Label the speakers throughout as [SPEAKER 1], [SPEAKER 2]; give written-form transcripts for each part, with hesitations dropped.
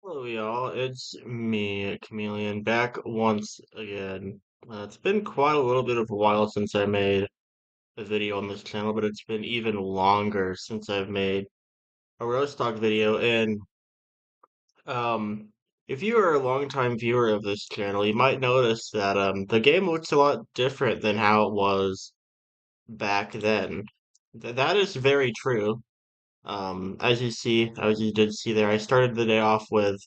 [SPEAKER 1] Hello, y'all. It's me, Chameleon, back once again. It's been quite a little bit of a while since I made a video on this channel, but it's been even longer since I've made a Rostock video. And um, if you are a longtime viewer of this channel, you might notice that the game looks a lot different than how it was back then. That is very true. As you did see there, I started the day off with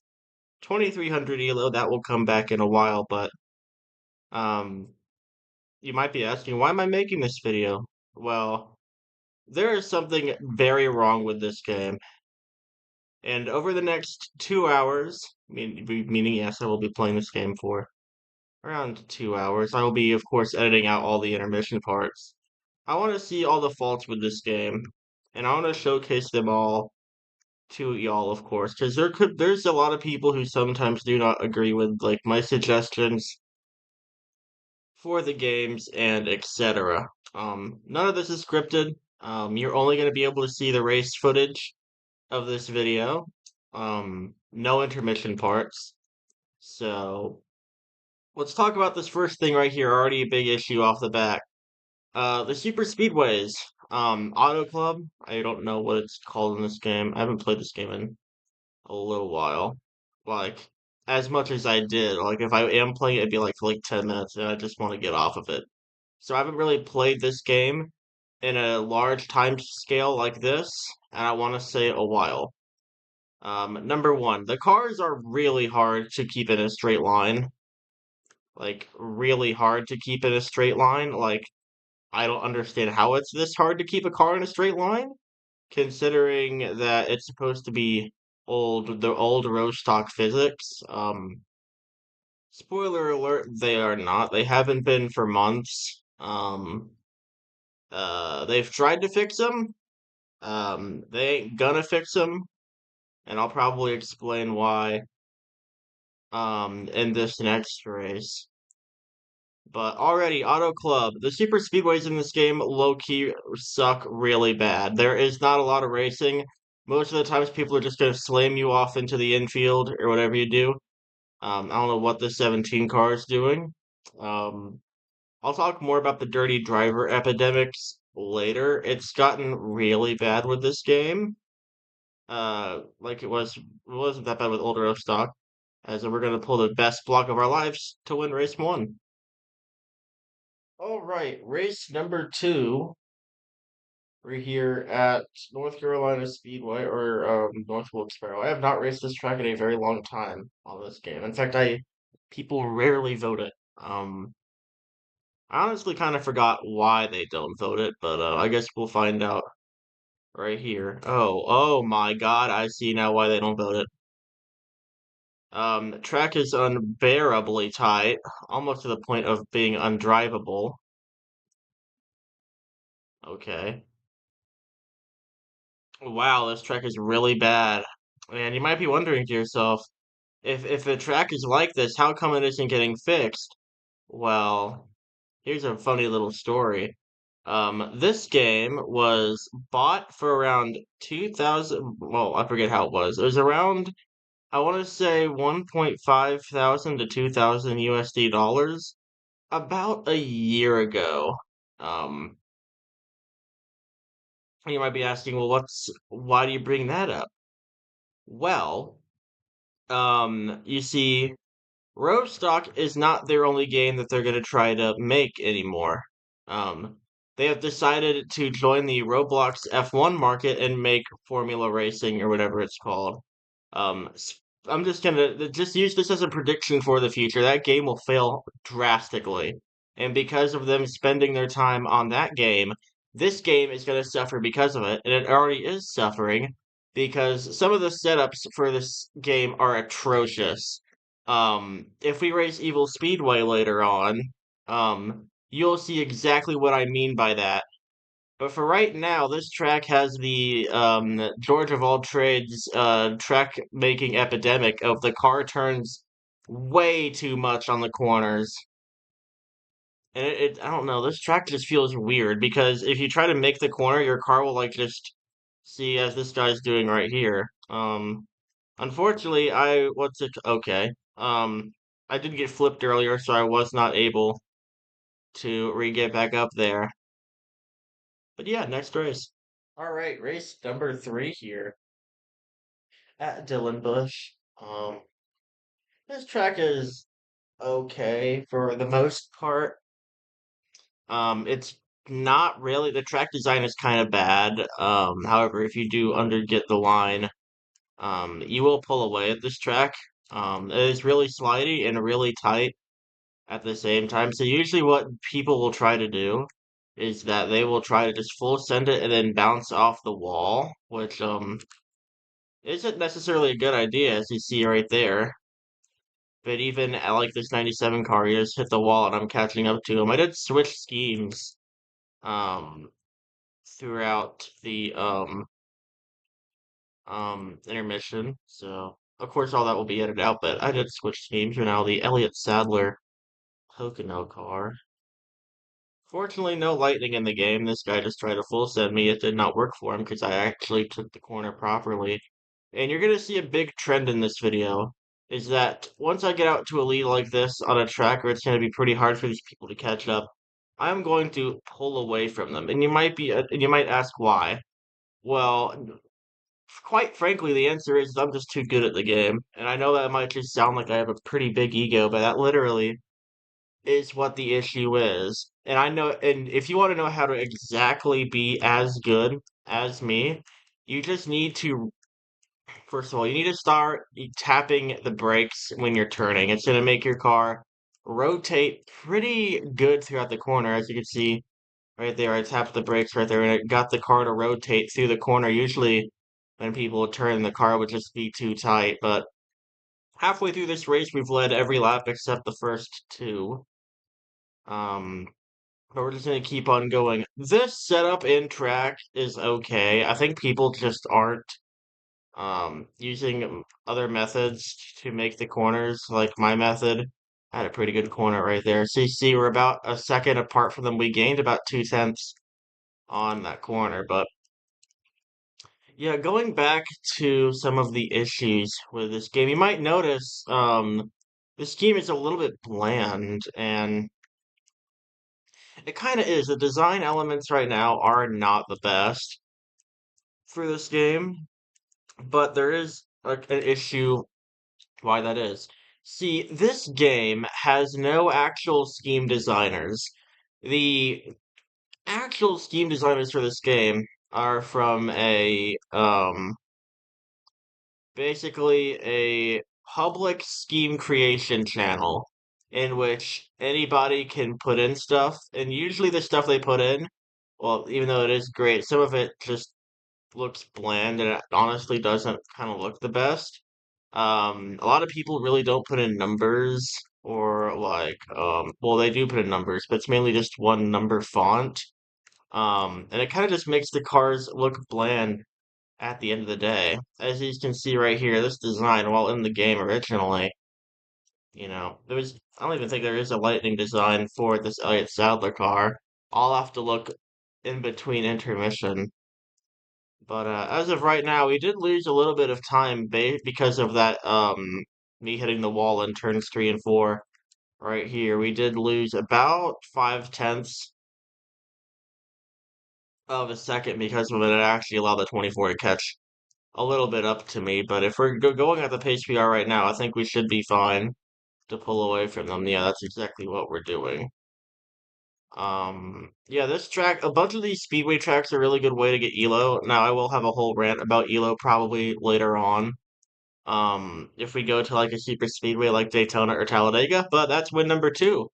[SPEAKER 1] 2300 elo. That will come back in a while, but um you might be asking, why am I making this video? Well, there is something very wrong with this game, and over the next 2 hours, meaning yes, I will be playing this game for around 2 hours. I will be, of course, editing out all the intermission parts. I want to see all the faults with this game, and I want to showcase them all to y'all, of course, because there's a lot of people who sometimes do not agree with like my suggestions for the games and etc. None of this is scripted. You're only going to be able to see the race footage of this video. No intermission parts. So let's talk about this first thing right here. Already a big issue off the bat. The super speedways. Auto Club. I don't know what it's called in this game. I haven't played this game in a little while. Like as much as I did. Like if I am playing it, it'd be like for like 10 minutes, and I just want to get off of it. So I haven't really played this game in a large time scale like this, and I want to say a while. Number one, the cars are really hard to keep in a straight line. Like, really hard to keep in a straight line. Like, I don't understand how it's this hard to keep a car in a straight line, considering that it's supposed to be the old Rostock physics. Spoiler alert, they are not. They haven't been for months. They've tried to fix them. They ain't gonna fix them, and I'll probably explain why in this next race. But already, Auto Club, the super speedways in this game low-key suck really bad. There is not a lot of racing. Most of the times people are just gonna slam you off into the infield or whatever you do. I don't know what the 17 car is doing. Um, I'll talk more about the dirty driver epidemics later. It's gotten really bad with this game. Like it wasn't that bad with older Rostock, as we're gonna pull the best block of our lives to win race one. All right, race number two. We're here at North Carolina Speedway or North Wilkes-Barre. I have not raced this track in a very long time on this game. In fact, I people rarely vote it. I honestly kind of forgot why they don't vote it, but I guess we'll find out right here. Oh my God! I see now why they don't vote it. Track is unbearably tight, almost to the point of being undrivable. Okay. Wow, this track is really bad. And you might be wondering to yourself, if the track is like this, how come it isn't getting fixed? Well, here's a funny little story. This game was bought for around 2000, well, I forget how it was. It was around, I want to say 1.5 thousand to 2,000 USD dollars about a year ago. Um, you might be asking, well, why do you bring that up? Well, you see, Rostock is not their only game that they're going to try to make anymore. Um, they have decided to join the Roblox F1 market and make Formula Racing or whatever it's called. Um, s- I'm just gonna just use this as a prediction for the future. That game will fail drastically. And because of them spending their time on that game, this game is gonna suffer because of it, and it already is suffering because some of the setups for this game are atrocious. If we race Evil Speedway later on, you'll see exactly what I mean by that. But for right now, this track has the George of all trades track making epidemic of the car turns way too much on the corners. And I don't know, this track just feels weird because if you try to make the corner, your car will like just see as this guy's doing right here. Unfortunately, I what's it okay. I did get flipped earlier, so I was not able to re-get back up there. But yeah, next race. All right, race number 3 here at Dillon Bush. This track is okay for the most part. It's not really, the track design is kind of bad. However, if you do under get the line, you will pull away at this track. It is really slidey and really tight at the same time. So usually what people will try to do is that they will try to just full send it and then bounce off the wall, which isn't necessarily a good idea as you see right there. But even I like this 97 car, he just hit the wall and I'm catching up to him. I did switch schemes um throughout the intermission. So of course all that will be edited out, but I did switch schemes for now the Elliott Sadler Pocono car. Fortunately, no lightning in the game. This guy just tried to full send me. It did not work for him because I actually took the corner properly. And you're gonna see a big trend in this video is that once I get out to a lead like this on a track where it's gonna be pretty hard for these people to catch up, I'm going to pull away from them. And you might ask why. Well, quite frankly, the answer is I'm just too good at the game. And I know that might just sound like I have a pretty big ego, but that literally is what the issue is. And I know, and if you want to know how to exactly be as good as me, you just need to, first of all, you need to start tapping the brakes when you're turning. It's going to make your car rotate pretty good throughout the corner. As you can see right there, I tapped the brakes right there and it got the car to rotate through the corner. Usually, when people turn, the car would just be too tight. But halfway through this race, we've led every lap except the first two. Um, but we're just gonna keep on going. This setup in track is okay. I think people just aren't using other methods to make the corners like my method. I had a pretty good corner right there. So you see we're about a second apart from them. We gained about 2/10 on that corner. But yeah, going back to some of the issues with this game, you might notice this game is a little bit bland and it kind of is. The design elements right now are not the best for this game, but there is an issue why that is. See, this game has no actual scheme designers. The actual scheme designers for this game are from a basically a public scheme creation channel in which anybody can put in stuff, and usually the stuff they put in, well, even though it is great, some of it just looks bland and it honestly doesn't kind of look the best. A lot of people really don't put in numbers or like, well, they do put in numbers, but it's mainly just one number font. And it kind of just makes the cars look bland at the end of the day. As you can see right here, this design, while in the game originally, I don't even think there is a lightning design for this Elliott Sadler car. I'll have to look in between intermission. But as of right now, we did lose a little bit of time because of that me hitting the wall in turns 3 and 4 right here. We did lose about 5/10 of a second because of it. It actually allowed the 24 to catch a little bit up to me. But if we're going at the pace we are right now, I think we should be fine to pull away from them. Yeah, that's exactly what we're doing. Yeah, this track, a bunch of these speedway tracks are a really good way to get elo. Now, I will have a whole rant about elo probably later on. If we go to like a super speedway like Daytona or Talladega, but that's win number 2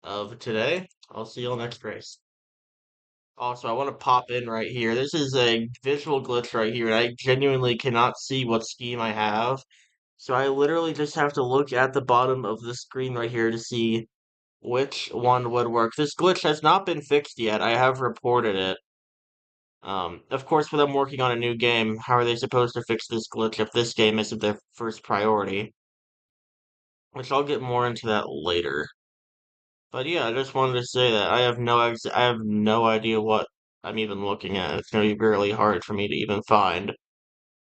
[SPEAKER 1] of today. I'll see you all next race. Also, I want to pop in right here. This is a visual glitch right here, and I genuinely cannot see what scheme I have. So I literally just have to look at the bottom of the screen right here to see which one would work. This glitch has not been fixed yet. I have reported it. Of course, with them working on a new game, how are they supposed to fix this glitch if this game isn't their first priority? Which I'll get more into that later. But yeah, I just wanted to say that I have no idea what I'm even looking at. It's gonna be really hard for me to even find.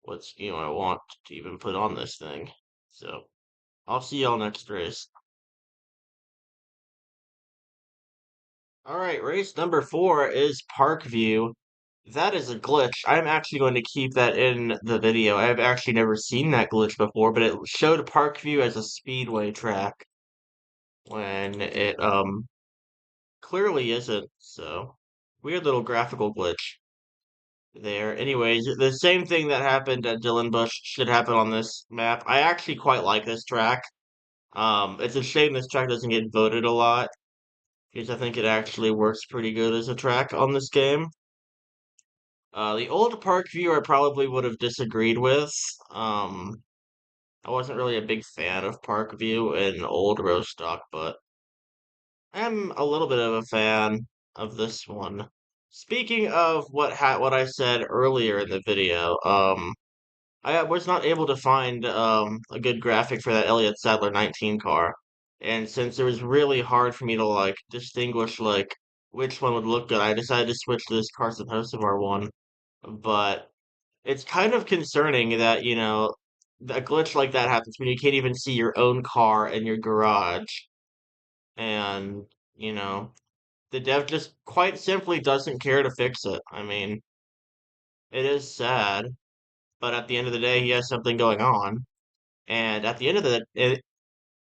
[SPEAKER 1] I want to even put on this thing. So I'll see y'all next race. All right, race number 4 is Parkview. That is a glitch. I'm actually going to keep that in the video. I've actually never seen that glitch before, but it showed Parkview as a speedway track when it clearly isn't. So weird little graphical glitch there. Anyways, the same thing that happened at Dillon Bush should happen on this map. I actually quite like this track. It's a shame this track doesn't get voted a lot because I think it actually works pretty good as a track on this game. The old Parkview I probably would have disagreed with. I wasn't really a big fan of Parkview in old Rostock, but I am a little bit of a fan of this one. Speaking of what I said earlier in the video, I was not able to find a good graphic for that Elliott Sadler 19 car, and since it was really hard for me to like distinguish like which one would look good, I decided to switch to this Carson Hocevar one. But it's kind of concerning that, a glitch like that happens when you can't even see your own car in your garage. And, you know, the dev just quite simply doesn't care to fix it. I mean, it is sad, but at the end of the day, he has something going on. And at the end of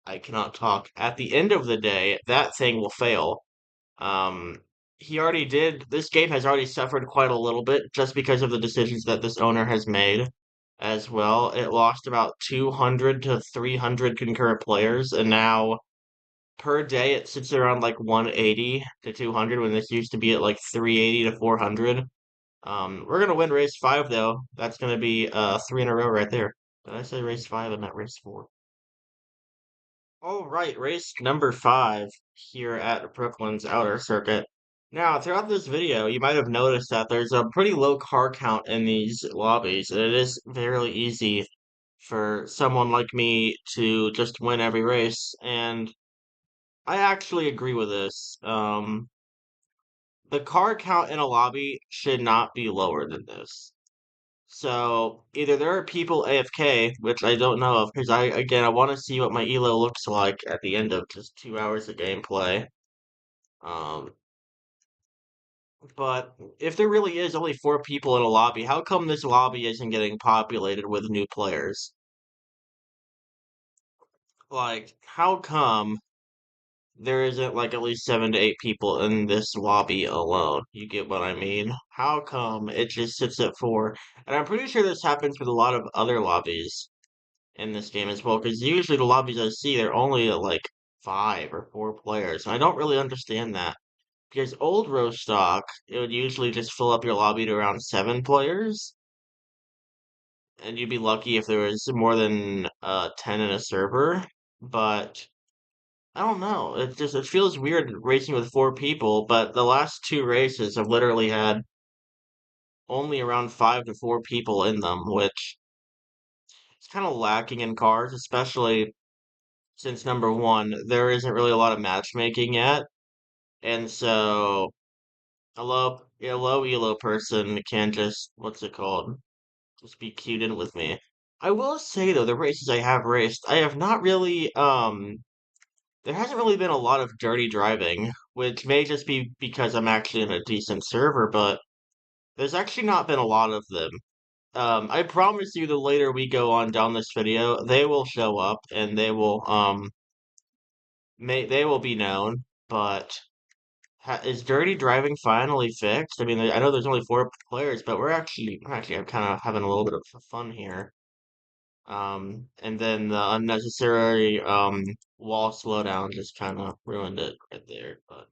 [SPEAKER 1] I cannot talk. At the end of the day, that thing will fail. Um, he already did. This game has already suffered quite a little bit just because of the decisions that this owner has made as well. It lost about 200 to 300 concurrent players, and now per day it sits around like 180 to 200 when this used to be at like 380 to 400. We're gonna win race 5 though. That's gonna be 3 in a row right there. Did I say race 5 and not race 4? All right, race number 5 here at Brooklyn's Outer Circuit. Now, throughout this video, you might have noticed that there's a pretty low car count in these lobbies, and it is fairly easy for someone like me to just win every race, and I actually agree with this. The car count in a lobby should not be lower than this. So either there are people AFK, which I don't know of, because I want to see what my elo looks like at the end of just 2 hours of gameplay. Um, but if there really is only 4 people in a lobby, how come this lobby isn't getting populated with new players? Like, how come there isn't like at least 7 to 8 people in this lobby alone? You get what I mean? How come it just sits at 4? And I'm pretty sure this happens with a lot of other lobbies in this game as well, because usually the lobbies I see, they're only at like 5 or 4 players. And I don't really understand that. Because old Rostock, it would usually just fill up your lobby to around 7 players, and you'd be lucky if there was more than 10 in a server. But I don't know. It feels weird racing with 4 people, but the last 2 races have literally had only around 5 to 4 people in them, which is kind of lacking in cars, especially since number one, there isn't really a lot of matchmaking yet. And so a low elo person can just what's it called? Just be queued in with me. I will say though, the races I have raced, I have not really there hasn't really been a lot of dirty driving, which may just be because I'm actually in a decent server, but there's actually not been a lot of them. I promise you the later we go on down this video, they will show up and they will be known, but is dirty driving finally fixed? I mean, I know there's only 4 players, but I'm kind of having a little bit of fun here. And then the unnecessary wall slowdown just kind of ruined it right there. But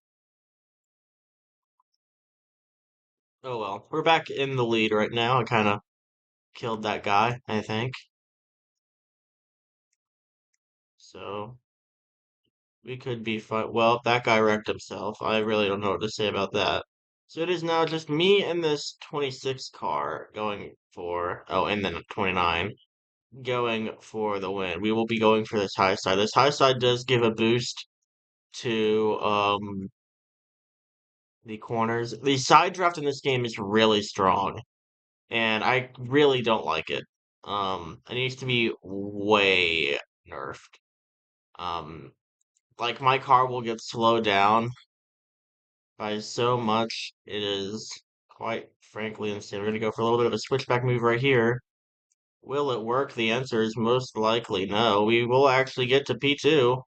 [SPEAKER 1] oh well, we're back in the lead right now. I kind of killed that guy, I think. So we could be fine. Well, that guy wrecked himself. I really don't know what to say about that. So it is now just me and this 26 car going for, oh, and then a 29 going for the win. We will be going for this high side. This high side does give a boost to the corners. The side draft in this game is really strong. and I really don't like it. It needs to be way nerfed. Um, like my car will get slowed down by so much, it is quite frankly insane. We're gonna go for a little bit of a switchback move right here. Will it work? The answer is most likely no. We will actually get to P2.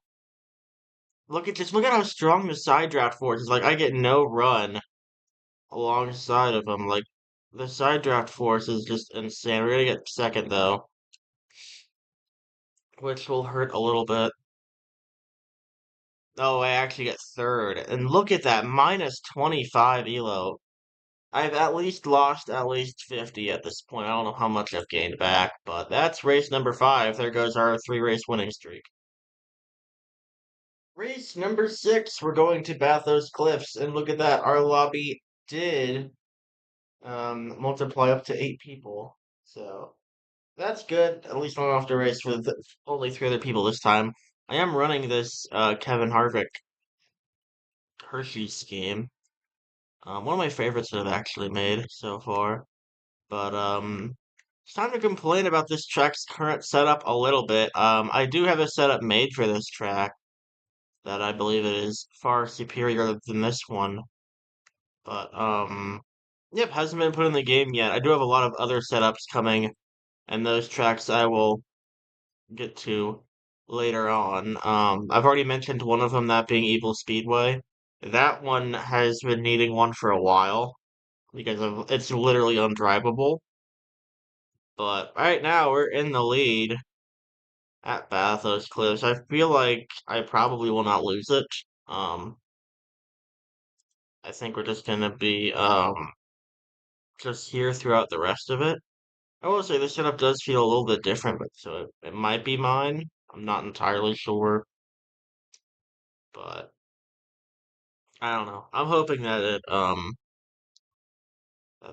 [SPEAKER 1] Look at how strong the side draft force is. Like I get no run alongside of him. Like the side draft force is just insane. We're gonna get second though, which will hurt a little bit. Oh, I actually get third. And look at that, minus 25 elo. I've at least lost at least 50 at this point. I don't know how much I've gained back, but that's race number 5. There goes our 3-race winning streak. Race number 6, we're going to Bathos Cliffs, and look at that, our lobby did multiply up to 8 people. So that's good. At least I don't have to race with only 3 other people this time. I am running this Kevin Harvick Hershey scheme. One of my favorites that I've actually made so far. But it's time to complain about this track's current setup a little bit. I do have a setup made for this track that I believe it is far superior than this one. But yep, hasn't been put in the game yet. I do have a lot of other setups coming, and those tracks I will get to later on. I've already mentioned one of them, that being Evil Speedway. That one has been needing one for a while because it's literally undrivable. But right now we're in the lead at Bathos Cliffs. I feel like I probably will not lose it. Um, I think we're just gonna be just here throughout the rest of it. I will say this setup does feel a little bit different, but so it might be mine. I'm not entirely sure, but I don't know. I'm hoping that it that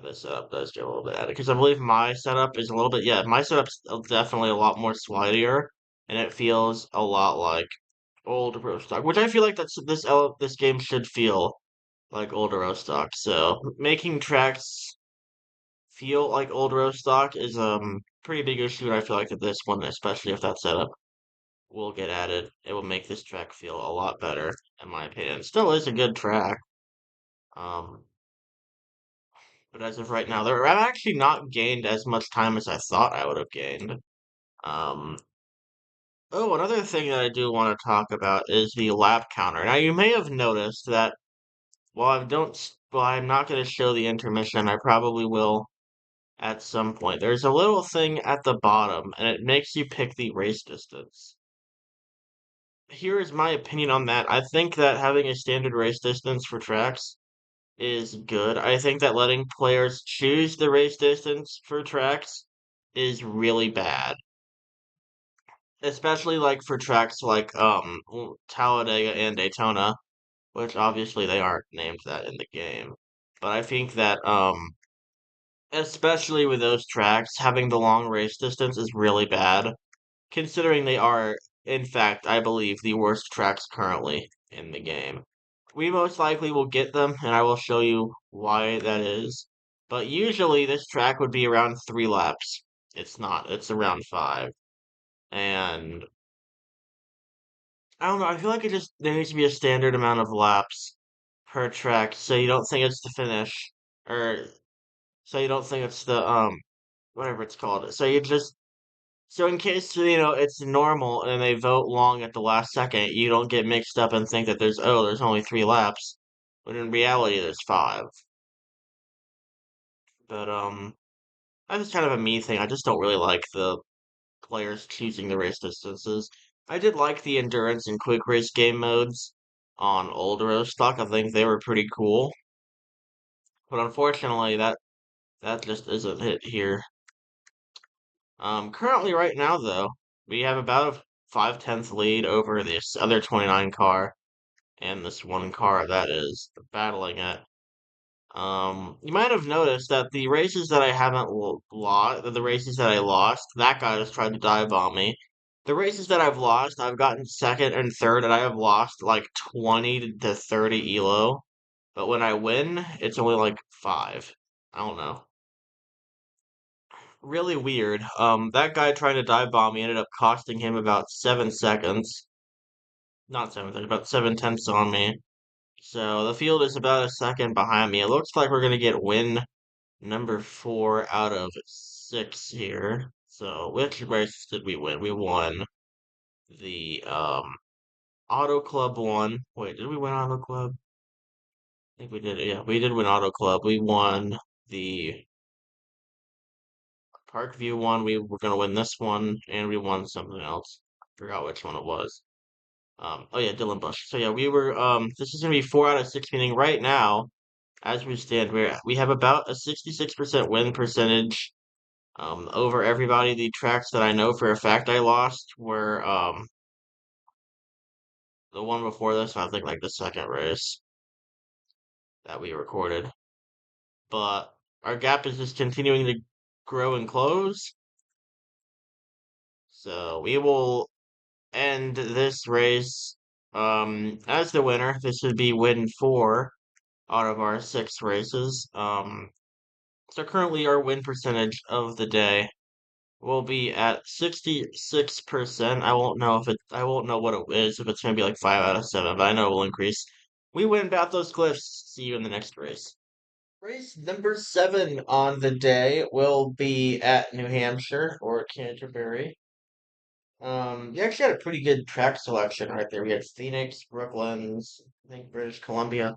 [SPEAKER 1] this setup does get a little bit added because I believe my setup is a little bit, yeah, my setup's definitely a lot more slidier, and it feels a lot like old Rostock, which I feel like this game should feel like old Rostock. So making tracks feel like old Rostock is pretty big issue, and I feel like that this one, especially if that setup will get added, it will make this track feel a lot better, in my opinion. Still is a good track. Um, but as of right now, I've actually not gained as much time as I thought I would have gained. Um, oh, another thing that I do want to talk about is the lap counter. Now, you may have noticed that while I'm not going to show the intermission, I probably will at some point. There's a little thing at the bottom, and it makes you pick the race distance. Here is my opinion on that. I think that having a standard race distance for tracks is good. I think that letting players choose the race distance for tracks is really bad. Especially like for tracks like Talladega and Daytona, which obviously they aren't named that in the game. But I think that especially with those tracks, having the long race distance is really bad, considering they are, in fact, I believe, the worst tracks currently in the game. We most likely will get them, and I will show you why that is. But usually this track would be around 3 laps. It's not, it's around 5. And I don't know, I feel like there needs to be a standard amount of laps per track so you don't think it's the finish. Or so you don't think it's the whatever it's called. So in case it's normal and they vote long at the last second, you don't get mixed up and think that there's only 3 laps, when in reality there's 5. But that's kind of a me thing. I just don't really like the players choosing the race distances. I did like the endurance and quick race game modes on old Rostock. I think they were pretty cool, but unfortunately that just isn't it here. Currently right now though, we have about a 5/10 lead over this other 29 car and this one car that is battling it. You might have noticed that the races that I haven't lost, the races that I lost, that guy just tried to dive bomb me. The races that I've lost, I've gotten second and third, and I have lost like 20 to 30 elo. But when I win, it's only like 5. I don't know. really weird. That guy trying to dive bomb me ended up costing him about 7 seconds. Not 7 seconds, about 7/10 on me. So the field is about a second behind me. It looks like we're gonna get win number 4 out of 6 here. So which race did we win? We won the Auto Club one. Wait, did we win Auto Club? I think we did. Yeah, we did win Auto Club. We won the Parkview one. We were gonna win this one, and we won something else. Forgot which one it was. Oh yeah, Dylan Bush. So yeah, we were. This is gonna be 4 out of 6. Meaning right now, as we stand, we have about a 66% win percentage. Over everybody. The tracks that I know for a fact I lost were the one before this, I think like the second race that we recorded. But our gap is just continuing to grow and close. So we will end this race as the winner. This would be win 4 out of our 6 races. So currently our win percentage of the day will be at 66%. I won't know what it is, if it's gonna be like 5 out of 7, but I know it will increase. We win Bathos Cliffs. See you in the next race. Race number 7 on the day will be at New Hampshire or Canterbury. You actually had a pretty good track selection right there. We had Phoenix, Brooklands, I think British Columbia,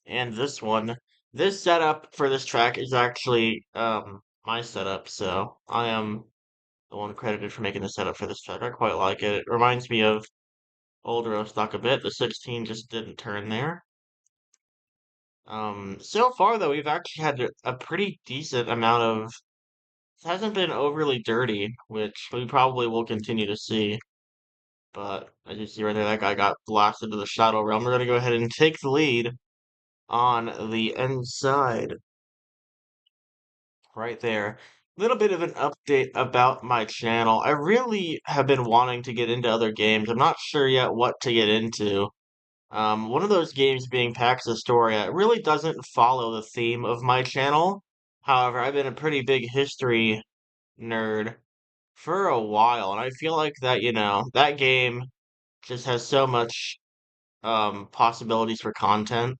[SPEAKER 1] and this one. This setup for this track is actually my setup, so I am the one credited for making the setup for this track. I quite like it. It reminds me of old Rostock a bit. The 16 just didn't turn there. So far though, we've actually had a pretty decent amount of. It hasn't been overly dirty, which we probably will continue to see. But as you see right there, that guy got blasted to the Shadow Realm. We're gonna go ahead and take the lead on the inside right there. Little bit of an update about my channel. I really have been wanting to get into other games. I'm not sure yet what to get into. One of those games being Pax Astoria. It really doesn't follow the theme of my channel. However, I've been a pretty big history nerd for a while, and I feel like that, that game just has so much possibilities for content.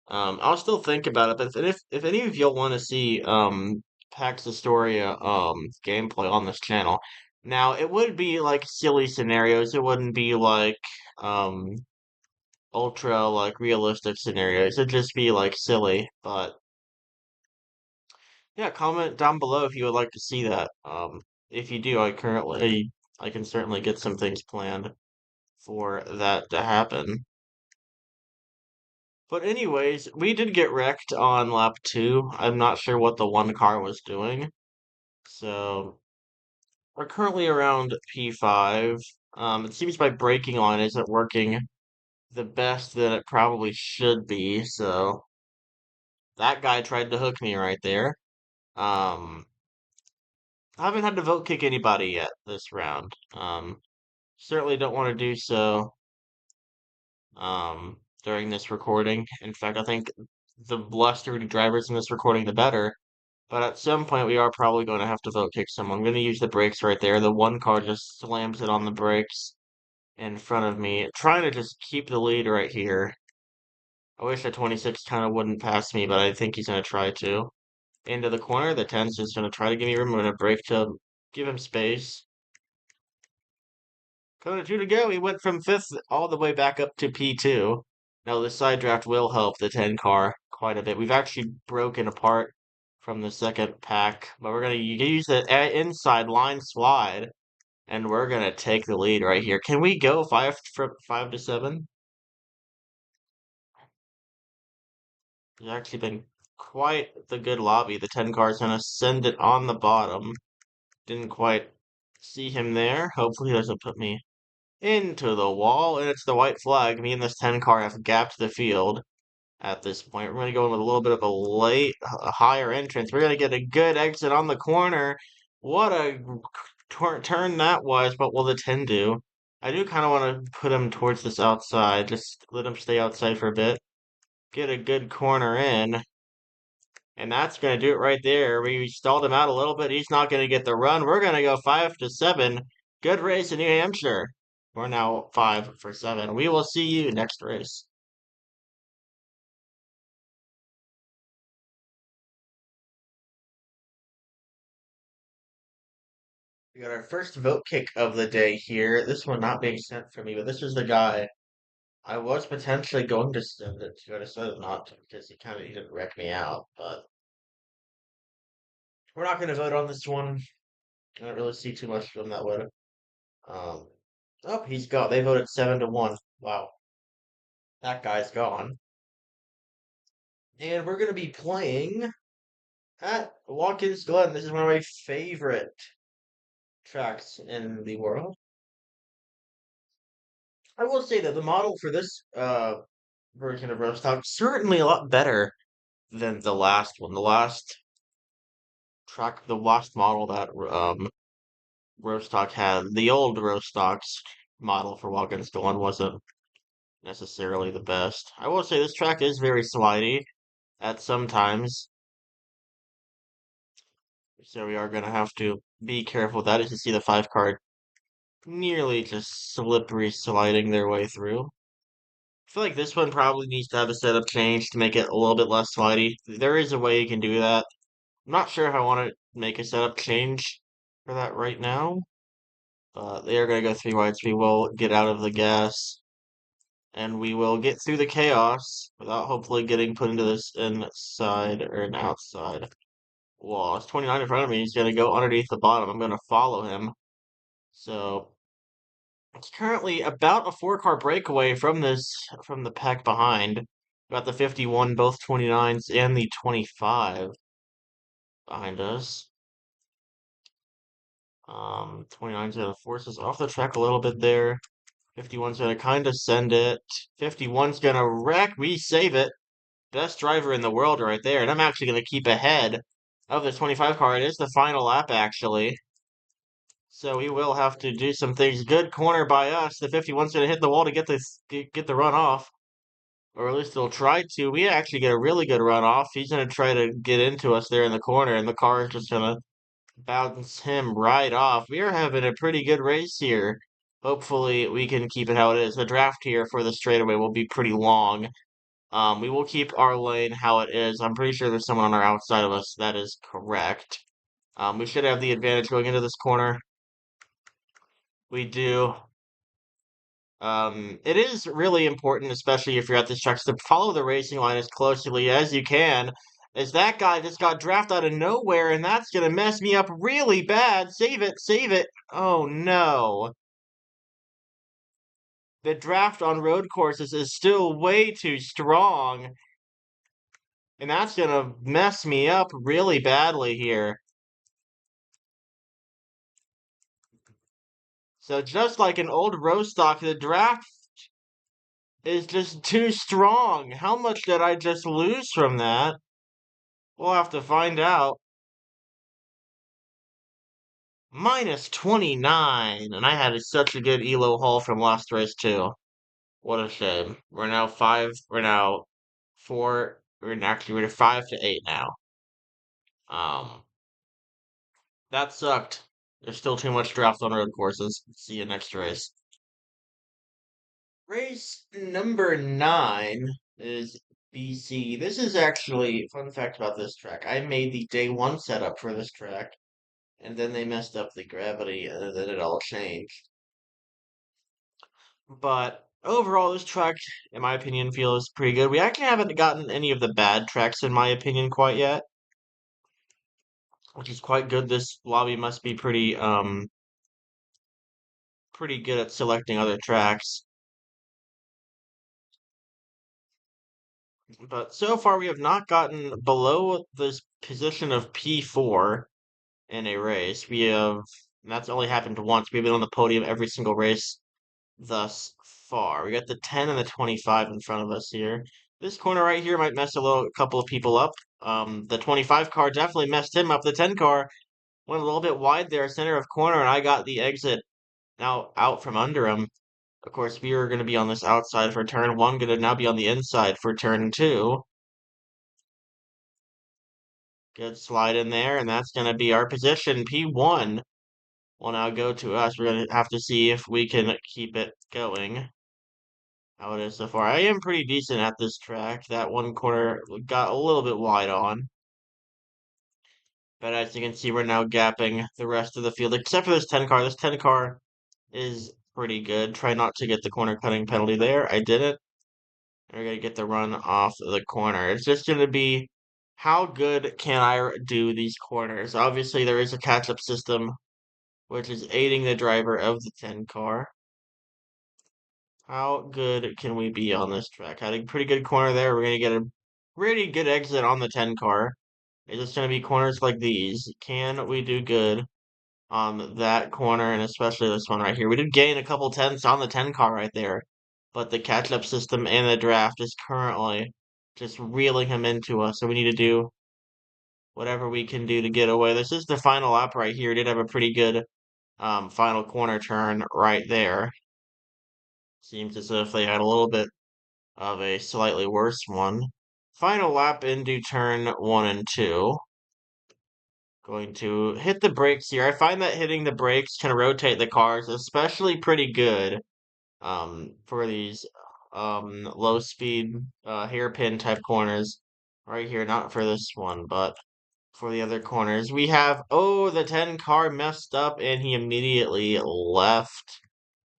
[SPEAKER 1] I'll still think about it, but if any of y'all want to see Pax Astoria gameplay on this channel, now it would be like silly scenarios. It wouldn't be like um ultra like realistic scenarios. It'd just be like silly. But yeah, comment down below if you would like to see that. If you do, I can certainly get some things planned for that to happen. But anyways, we did get wrecked on lap 2. I'm not sure what the one car was doing. So we're currently around P5. It seems my braking line isn't working the best that it probably should be, so that guy tried to hook me right there. Um, I haven't had to vote kick anybody yet this round. Certainly don't want to do so during this recording. In fact, I think the less dirty drivers in this recording, the better. But at some point, we are probably going to have to vote kick someone. I'm going to use the brakes right there. The one car just slams it on the brakes in front of me, trying to just keep the lead right here. I wish the 26 kind of wouldn't pass me, but I think he's going to try to. Into the corner, the 10's just going to try to give me room. I'm going to brake to give him space. Coming to 2 to go. He went from 5th all the way back up to P2. Now, this side draft will help the 10 car quite a bit. We've actually broken apart from the second pack, but we're going to use the inside line slide, and we're going to take the lead right here. Can we go 5 to 7? It's actually been quite the good lobby. The 10 car's going to send it on the bottom. Didn't quite see him there. Hopefully he doesn't put me into the wall, and it's the white flag. Me and this 10 car have gapped the field at this point. We're going to go in with a little bit of a higher entrance. We're going to get a good exit on the corner. What a turn that was, but will the 10 do? I do kind of want to put him towards this outside, just let him stay outside for a bit. Get a good corner in, And that's going to do it right there. We stalled him out a little bit. He's not going to get the run. We're going to go 5-7. Good race in New Hampshire. We're now 5-7. We will see you next race. We got our first vote kick of the day here. This one not being sent for me, but this is the guy I was potentially going to send it to. I decided not to because he didn't wreck me out. But we're not going to vote on this one. I don't really see too much from that one. Um, oh, he's gone. They voted 7-1. Wow, that guy's gone. And we're going to be playing at Watkins Glen. This is one of my favorite tracks in the world. I will say that the model for this version of Rostock certainly a lot better than the last one. The last model that Rostock had, the old Rostock's model for Watkins Glen wasn't necessarily the best. I will say this track is very slidey at some times, so we are gonna have to be careful with that. As you see the 5 card nearly just slippery sliding their way through. I feel like this one probably needs to have a setup change to make it a little bit less slidey. There is a way you can do that. I'm not sure if I want to make a setup change for that right now. They are going to go 3 wides. We will get out of the gas and we will get through the chaos without hopefully getting put into this inside or an outside wall. It's 29 in front of me. He's going to go underneath the bottom. I'm going to follow him. So it's currently about a 4 car breakaway from the pack behind. Got the 51, both 29s, and the 25 behind us. 29's gonna force us off the track a little bit there. 51's gonna kind of send it. 51's gonna wreck. We save it. Best driver in the world right there. And I'm actually gonna keep ahead of the 25 car. It is the final lap, actually. So we will have to do some things. Good corner by us. The 51's gonna hit the wall to get the run off. Or at least he'll try to. We actually get a really good run off. He's gonna try to get into us there in the corner, and the car is just gonna bounce him right off. We are having a pretty good race here. Hopefully we can keep it how it is. The draft here for the straightaway will be pretty long. We will keep our lane how it is. I'm pretty sure there's someone on our outside of us. That is correct. We should have the advantage going into this corner. We do. It is really important, especially if you're at this track, to follow the racing line as closely as you can, as that guy just got drafted out of nowhere, and that's gonna mess me up really bad. Save it, save it. Oh no. The draft on road courses is still way too strong, and that's gonna mess me up really badly here. So just like an old Rostock, the draft is just too strong. How much did I just lose from that? We'll have to find out. Minus 29, and I had such a good elo haul from last race too. What a shame. We're now 4, we're 5-8 now. Um, that sucked. There's still too much draft on road courses. See you next race. Race number 9 is BC. This is actually, fun fact about this track. I made the day 1 setup for this track, and then they messed up the gravity, and then it all changed. But overall, this track, in my opinion, feels pretty good. We actually haven't gotten any of the bad tracks, in my opinion, quite yet, which is quite good. This lobby must be pretty good at selecting other tracks. But so far, we have not gotten below this position of P4 in a race. That's only happened once. We've been on the podium every single race thus far. We got the 10 and the 25 in front of us here. This corner right here might mess a couple of people up. The 25 car definitely messed him up. The 10 car went a little bit wide there, center of corner, and I got the exit now out from under him. Of course, we are going to be on this outside for turn 1, going to now be on the inside for turn 2. Good slide in there, and that's going to be our position. P1 will now go to us. We're going to have to see if we can keep it going. How it is so far. I am pretty decent at this track. That one corner got a little bit wide on. But as you can see, we're now gapping the rest of the field, except for this 10 car. This 10 car is pretty good. Try not to get the corner cutting penalty there. I didn't. We're going to get the run off the corner. It's just going to be how good can I do these corners? Obviously, there is a catch-up system, which is aiding the driver of the 10 car. How good can we be on this track? Had a pretty good corner there. We're going to get a pretty good exit on the 10 car. It's just going to be corners like these. Can we do good on that corner, and especially this one right here? We did gain a couple tenths on the 10 car right there, but the catch-up system and the draft is currently just reeling him into us, so we need to do whatever we can do to get away. This is the final lap right here. Did have a pretty good final corner turn right there. Seems as if they had a little bit of a slightly worse one. Final lap into turn 1 and 2. Going to hit the brakes here. I find that hitting the brakes can rotate the cars, especially pretty good for these low speed hairpin type corners right here. Not for this one, but for the other corners. We have, oh, the 10 car messed up and he immediately left.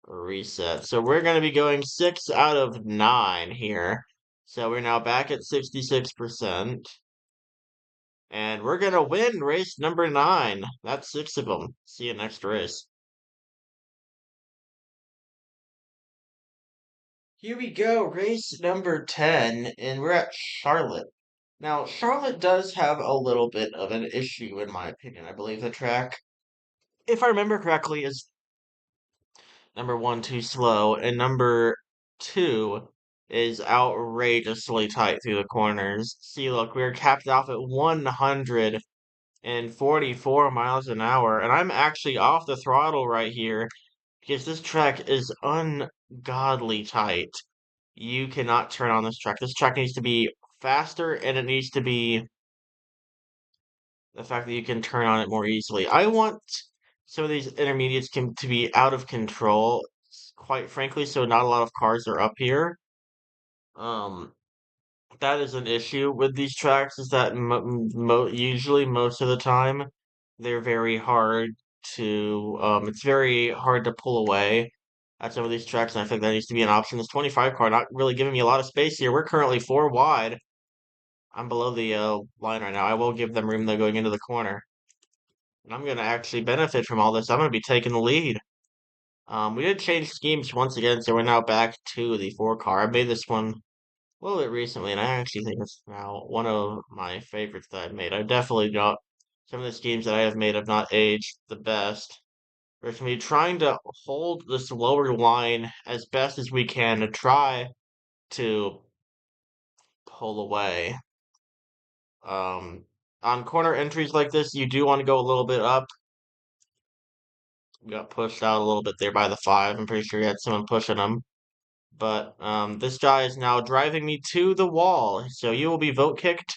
[SPEAKER 1] Reset. So we're going to be going 6 out of 9 here. So we're now back at 66%. And we're going to win race number 9. That's 6 of them. See you next race. Here we go, race number 10, and we're at Charlotte. Now, Charlotte does have a little bit of an issue, in my opinion. I believe the track, if I remember correctly, is number 1 too slow, and number 2 is outrageously tight through the corners. See, look, we're capped off at 144 miles an hour, and I'm actually off the throttle right here because this track is ungodly tight. You cannot turn on this track. This track needs to be faster, and it needs to be the fact that you can turn on it more easily. I want some of these intermediates to be out of control, quite frankly, so not a lot of cars are up here. Um, that is an issue with these tracks, is that usually most of the time they're very hard it's very hard to pull away at some of these tracks, and I think that needs to be an option. This 25 car not really giving me a lot of space here. We're currently 4 wide. I'm below the line right now. I will give them room though going into the corner. And I'm going to actually benefit from all this. I'm going to be taking the lead. We did change schemes once again, so we're now back to the 4 car. I made this one a little bit recently, and I actually think it's now one of my favorites that I've made. I've definitely got some of the schemes that I have made have not aged the best. We're going to be trying to hold this lower line as best as we can to try to pull away. On corner entries like this, you do want to go a little bit up. Got pushed out a little bit there by the 5. I'm pretty sure he had someone pushing him. But this guy is now driving me to the wall. So you will be vote kicked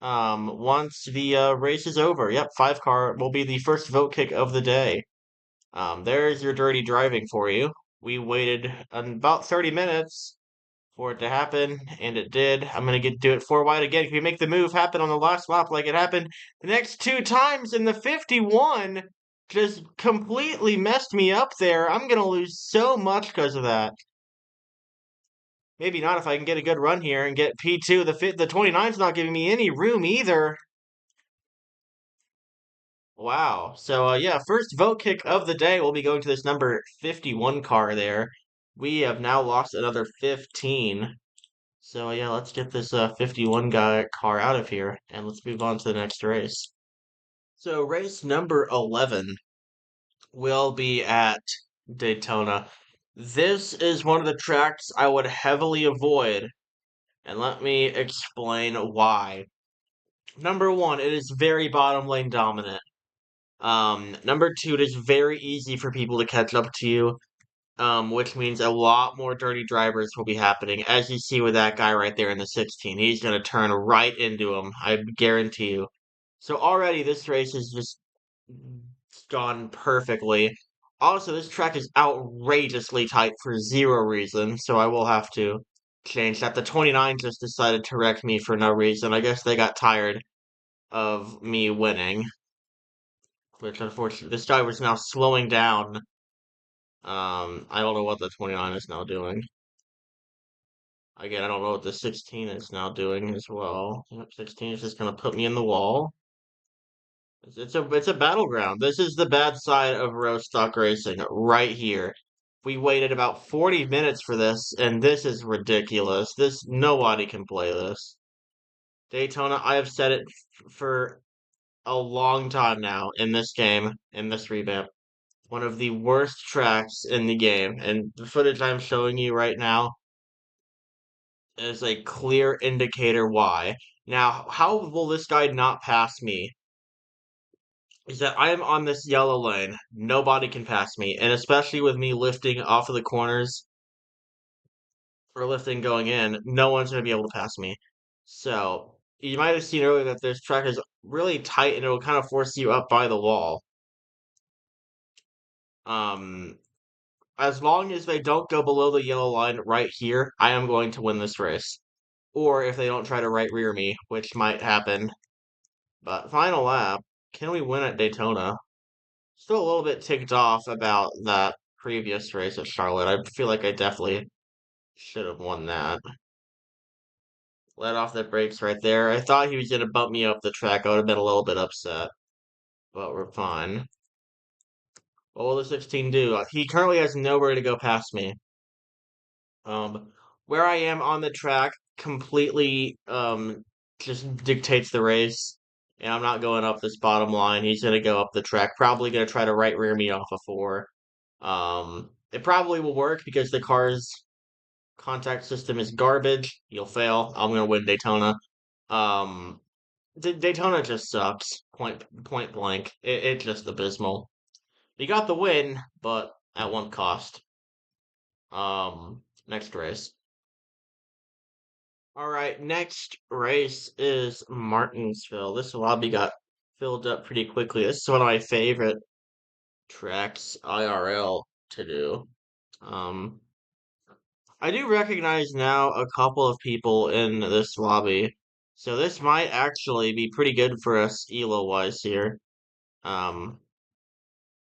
[SPEAKER 1] once the race is over. Yep, 5 car will be the first vote kick of the day. There's your dirty driving for you. We waited about 30 minutes for it to happen, and it did. I'm gonna do it 4 wide again. If we make the move happen on the last lap like it happened the next 2 times in the 51, just completely messed me up there. I'm gonna lose so much because of that. Maybe not if I can get a good run here and get P2. The 29's not giving me any room either. Wow. So yeah, first vote kick of the day will be going to this number 51 car there. We have now lost another 15. So yeah, let's get this 51 guy car out of here and let's move on to the next race. So race number 11 will be at Daytona. This is one of the tracks I would heavily avoid, and let me explain why. Number 1, it is very bottom lane dominant. Number 2, it is very easy for people to catch up to you. Which means a lot more dirty drivers will be happening, as you see with that guy right there in the 16. He's going to turn right into him, I guarantee you. So already this race has just gone perfectly. Also, this track is outrageously tight for zero reason, so I will have to change that. The 29 just decided to wreck me for no reason. I guess they got tired of me winning, which unfortunately, this guy was now slowing down. I don't know what the 29 is now doing. Again, I don't know what the 16 is now doing as well. Yep, 16 is just gonna put me in the wall. It's a battleground. This is the bad side of Rostock Racing right here. We waited about 40 minutes for this, and this is ridiculous. This nobody can play this. Daytona, I have said it for a long time now in this game, in this revamp. One of the worst tracks in the game, and the footage I'm showing you right now is a clear indicator why. Now, how will this guy not pass me? Is that I am on this yellow lane. Nobody can pass me. And especially with me lifting off of the corners or lifting going in, no one's going to be able to pass me. So, you might have seen earlier that this track is really tight and it'll kind of force you up by the wall. Um, as long as they don't go below the yellow line right here, I am going to win this race. Or if they don't try to right rear me, which might happen. But final lap, can we win at Daytona? Still a little bit ticked off about that previous race at Charlotte. I feel like I definitely should have won that. Let off the brakes right there. I thought he was going to bump me up the track. I would have been a little bit upset, but we're fine. What will the 16 do? He currently has nowhere to go past me. Where I am on the track completely just dictates the race. And I'm not going up this bottom line. He's gonna go up the track. Probably gonna try to right rear me off a four. It probably will work because the car's contact system is garbage. You'll fail. I'm gonna win Daytona. Um, Daytona just sucks. Point blank. It's just abysmal. We got the win, but at what cost? Next race. All right, next race is Martinsville. This lobby got filled up pretty quickly. This is one of my favorite tracks IRL to do. Um, I do recognize now a couple of people in this lobby, so this might actually be pretty good for us elo-wise here. Um,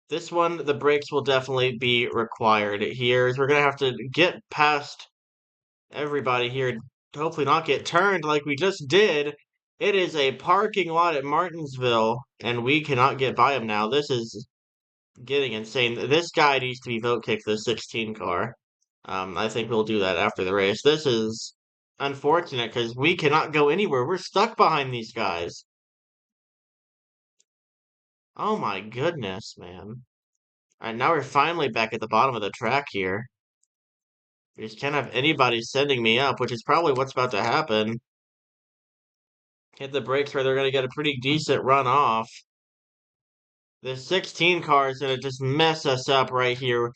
[SPEAKER 1] this one, the brakes will definitely be required here. We're gonna have to get past everybody here, hopefully not get turned like we just did. It is a parking lot at Martinsville, and we cannot get by him now. This is getting insane. This guy needs to be vote kicked, the 16 car. I think we'll do that after the race. This is unfortunate because we cannot go anywhere. We're stuck behind these guys. Oh my goodness, man. Alright, now we're finally back at the bottom of the track here. We just can't have anybody sending me up, which is probably what's about to happen. Hit the brakes where they're going to get a pretty decent run off. The 16 car is going to just mess us up right here.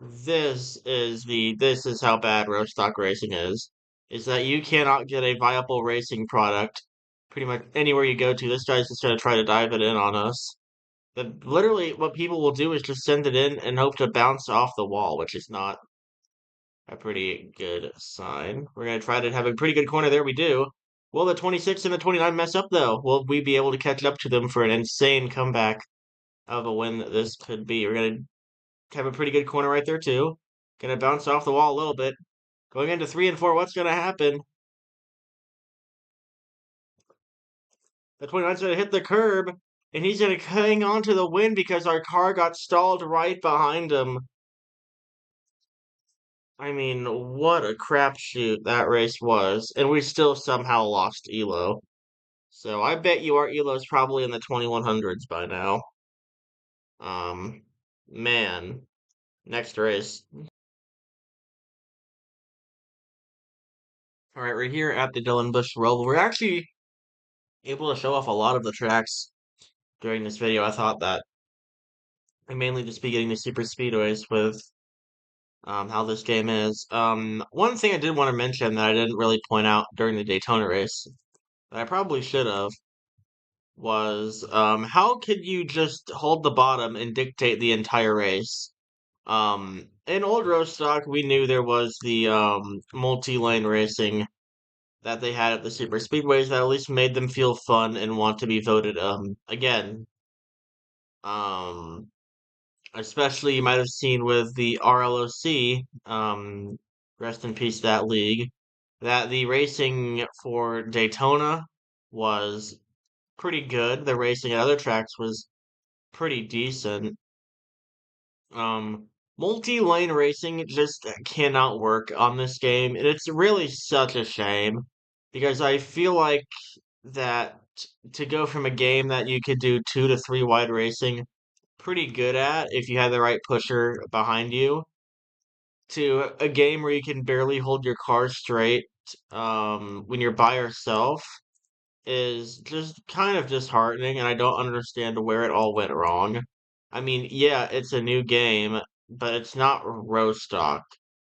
[SPEAKER 1] This is how bad Rostock Racing is that you cannot get a viable racing product pretty much anywhere you go to. This guy's just going to try to dive it in on us. But literally, what people will do is just send it in and hope to bounce off the wall, which is not a pretty good sign. We're going to try to have a pretty good corner there. We do. Will the 26 and the 29 mess up, though? Will we be able to catch up to them for an insane comeback of a win that this could be? We're going to have a pretty good corner right there, too. Going to bounce off the wall a little bit. Going into 3 and 4, what's going to happen? The 29's going to hit the curb, and he's going to hang on to the win because our car got stalled right behind him. I mean, what a crapshoot that race was, and we still somehow lost Elo. So I bet you our Elo's probably in the 2100s by now. Um, man, next race. All right, we're here at the Dylan Bush Roval. We're actually able to show off a lot of the tracks during this video. I thought that I mainly just be getting the super speedways with how this game is. One thing I did want to mention that I didn't really point out during the Daytona race that I probably should have was how could you just hold the bottom and dictate the entire race? In old Rostock, we knew there was the multi-lane racing that they had at the super speedways that at least made them feel fun and want to be voted again. Um, Especially you might have seen with the RLOC, rest in peace that league, that the racing for Daytona was pretty good. The racing at other tracks was pretty decent. Um, Multi-lane racing just cannot work on this game, and it's really such a shame because I feel like that to go from a game that you could do 2 to 3 wide racing pretty good at if you had the right pusher behind you to a game where you can barely hold your car straight when you're by yourself is just kind of disheartening, and I don't understand where it all went wrong. I mean, yeah, it's a new game, but it's not Rostock.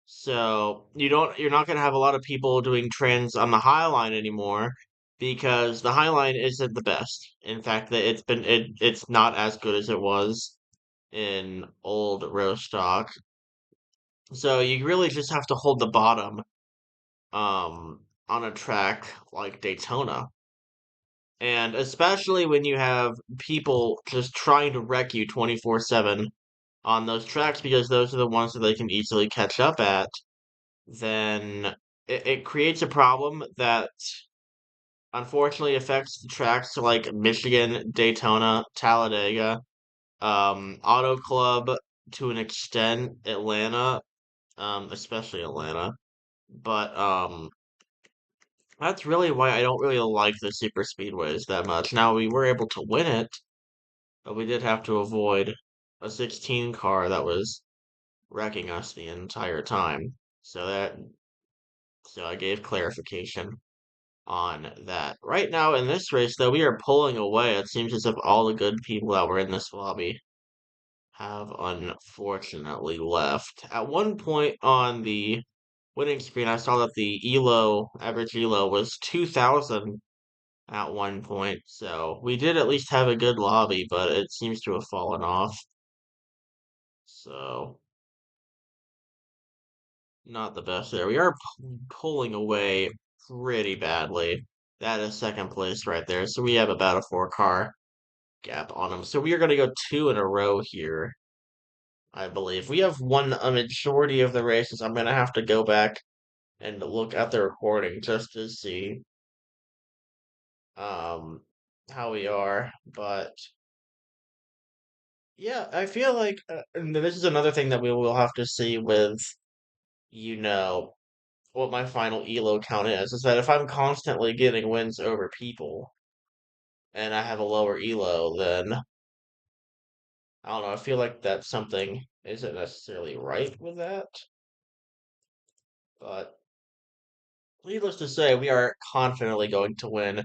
[SPEAKER 1] So you're not gonna have a lot of people doing trans on the High Line anymore because the High Line isn't the best. In fact, it's not as good as it was in old Rostock. So you really just have to hold the bottom on a track like Daytona. And especially when you have people just trying to wreck you 24/7 on those tracks because those are the ones that they can easily catch up at, then it creates a problem that unfortunately affects the tracks like Michigan, Daytona, Talladega, Auto Club to an extent, Atlanta, especially Atlanta. But that's really why I don't really like the super speedways that much. Now we were able to win it, but we did have to avoid a 16 car that was wrecking us the entire time. So I gave clarification on that. Right now in this race, though, we are pulling away. It seems as if all the good people that were in this lobby have unfortunately left. At one point on the winning screen, I saw that the average elo was 2,000 at one point. So we did at least have a good lobby, but it seems to have fallen off. So not the best there. We are pulling away pretty badly. That is second place right there. So we have about a 4 car gap on them. So we are going to go 2 in a row here, I believe. We have won a majority of the races. I'm going to have to go back and look at the recording just to see um how we are. But yeah, I feel like and this is another thing that we will have to see with, you know, what my final elo count is that if I'm constantly getting wins over people and I have a lower elo, then I don't know, I feel like that something isn't necessarily right with that. But needless to say, we are confidently going to win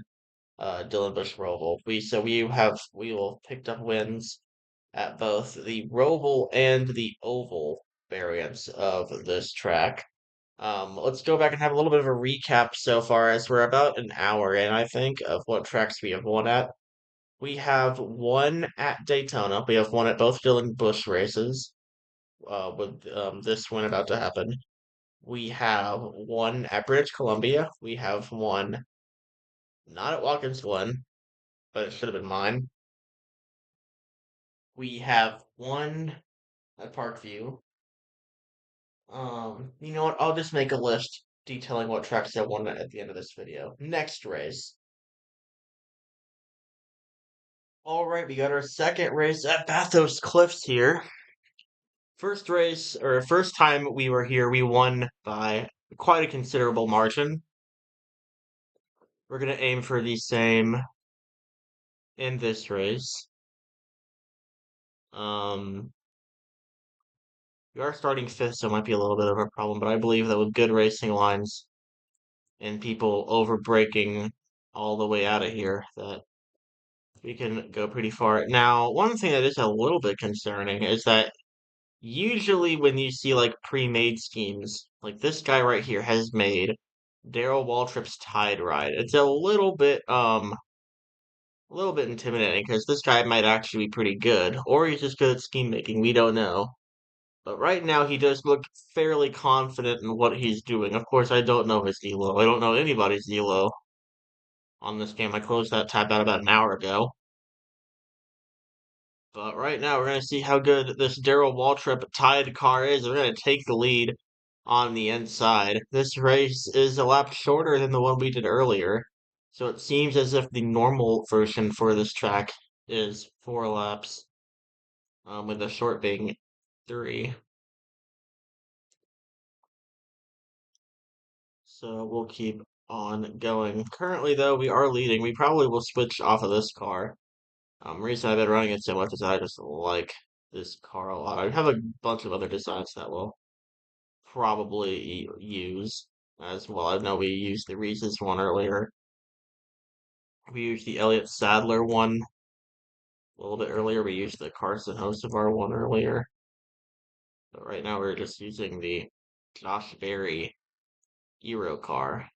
[SPEAKER 1] Dylan Bush Roval. We will picked up wins at both the Roval and the Oval variants of this track. Let's go back and have a little bit of a recap so far, as we're about an hour in, I think, of what tracks we have won at. We have one at Daytona. We have one at both Dylan Bush races, with this one about to happen. We have one at British Columbia. We have one not at Watkins Glen, but it should have been mine. We have one at Parkview. You know what? I'll just make a list detailing what tracks I won at the end of this video. Next race. All right, we got our second race at Bathurst Cliffs here. First race, or first time we were here, we won by quite a considerable margin. We're going to aim for the same in this race. Um, we are starting fifth, so it might be a little bit of a problem, but I believe that with good racing lines and people over braking all the way out of here, that we can go pretty far. Now, one thing that is a little bit concerning is that usually when you see like pre-made schemes, like this guy right here has made Daryl Waltrip's Tide Ride. It's a little bit a little bit intimidating because this guy might actually be pretty good, or he's just good at scheme making. We don't know. But right now, he does look fairly confident in what he's doing. Of course, I don't know his elo. I don't know anybody's elo on this game. I closed that tab out about an hour ago. But right now, we're going to see how good this Darrell Waltrip tied car is. We're going to take the lead on the inside. This race is a lap shorter than the one we did earlier. So it seems as if the normal version for this track is 4 laps, with the short being 3. So we'll keep on going. Currently, though, we are leading. We probably will switch off of this car. Reason I've been running it so much is I just like this car a lot. I have a bunch of other designs that will probably use as well. I know we used the Reese's one earlier. We used the Elliott Sadler one a little bit earlier. We used the Carson Hocevar one earlier. But right now we're just using the Josh Berry Euro car.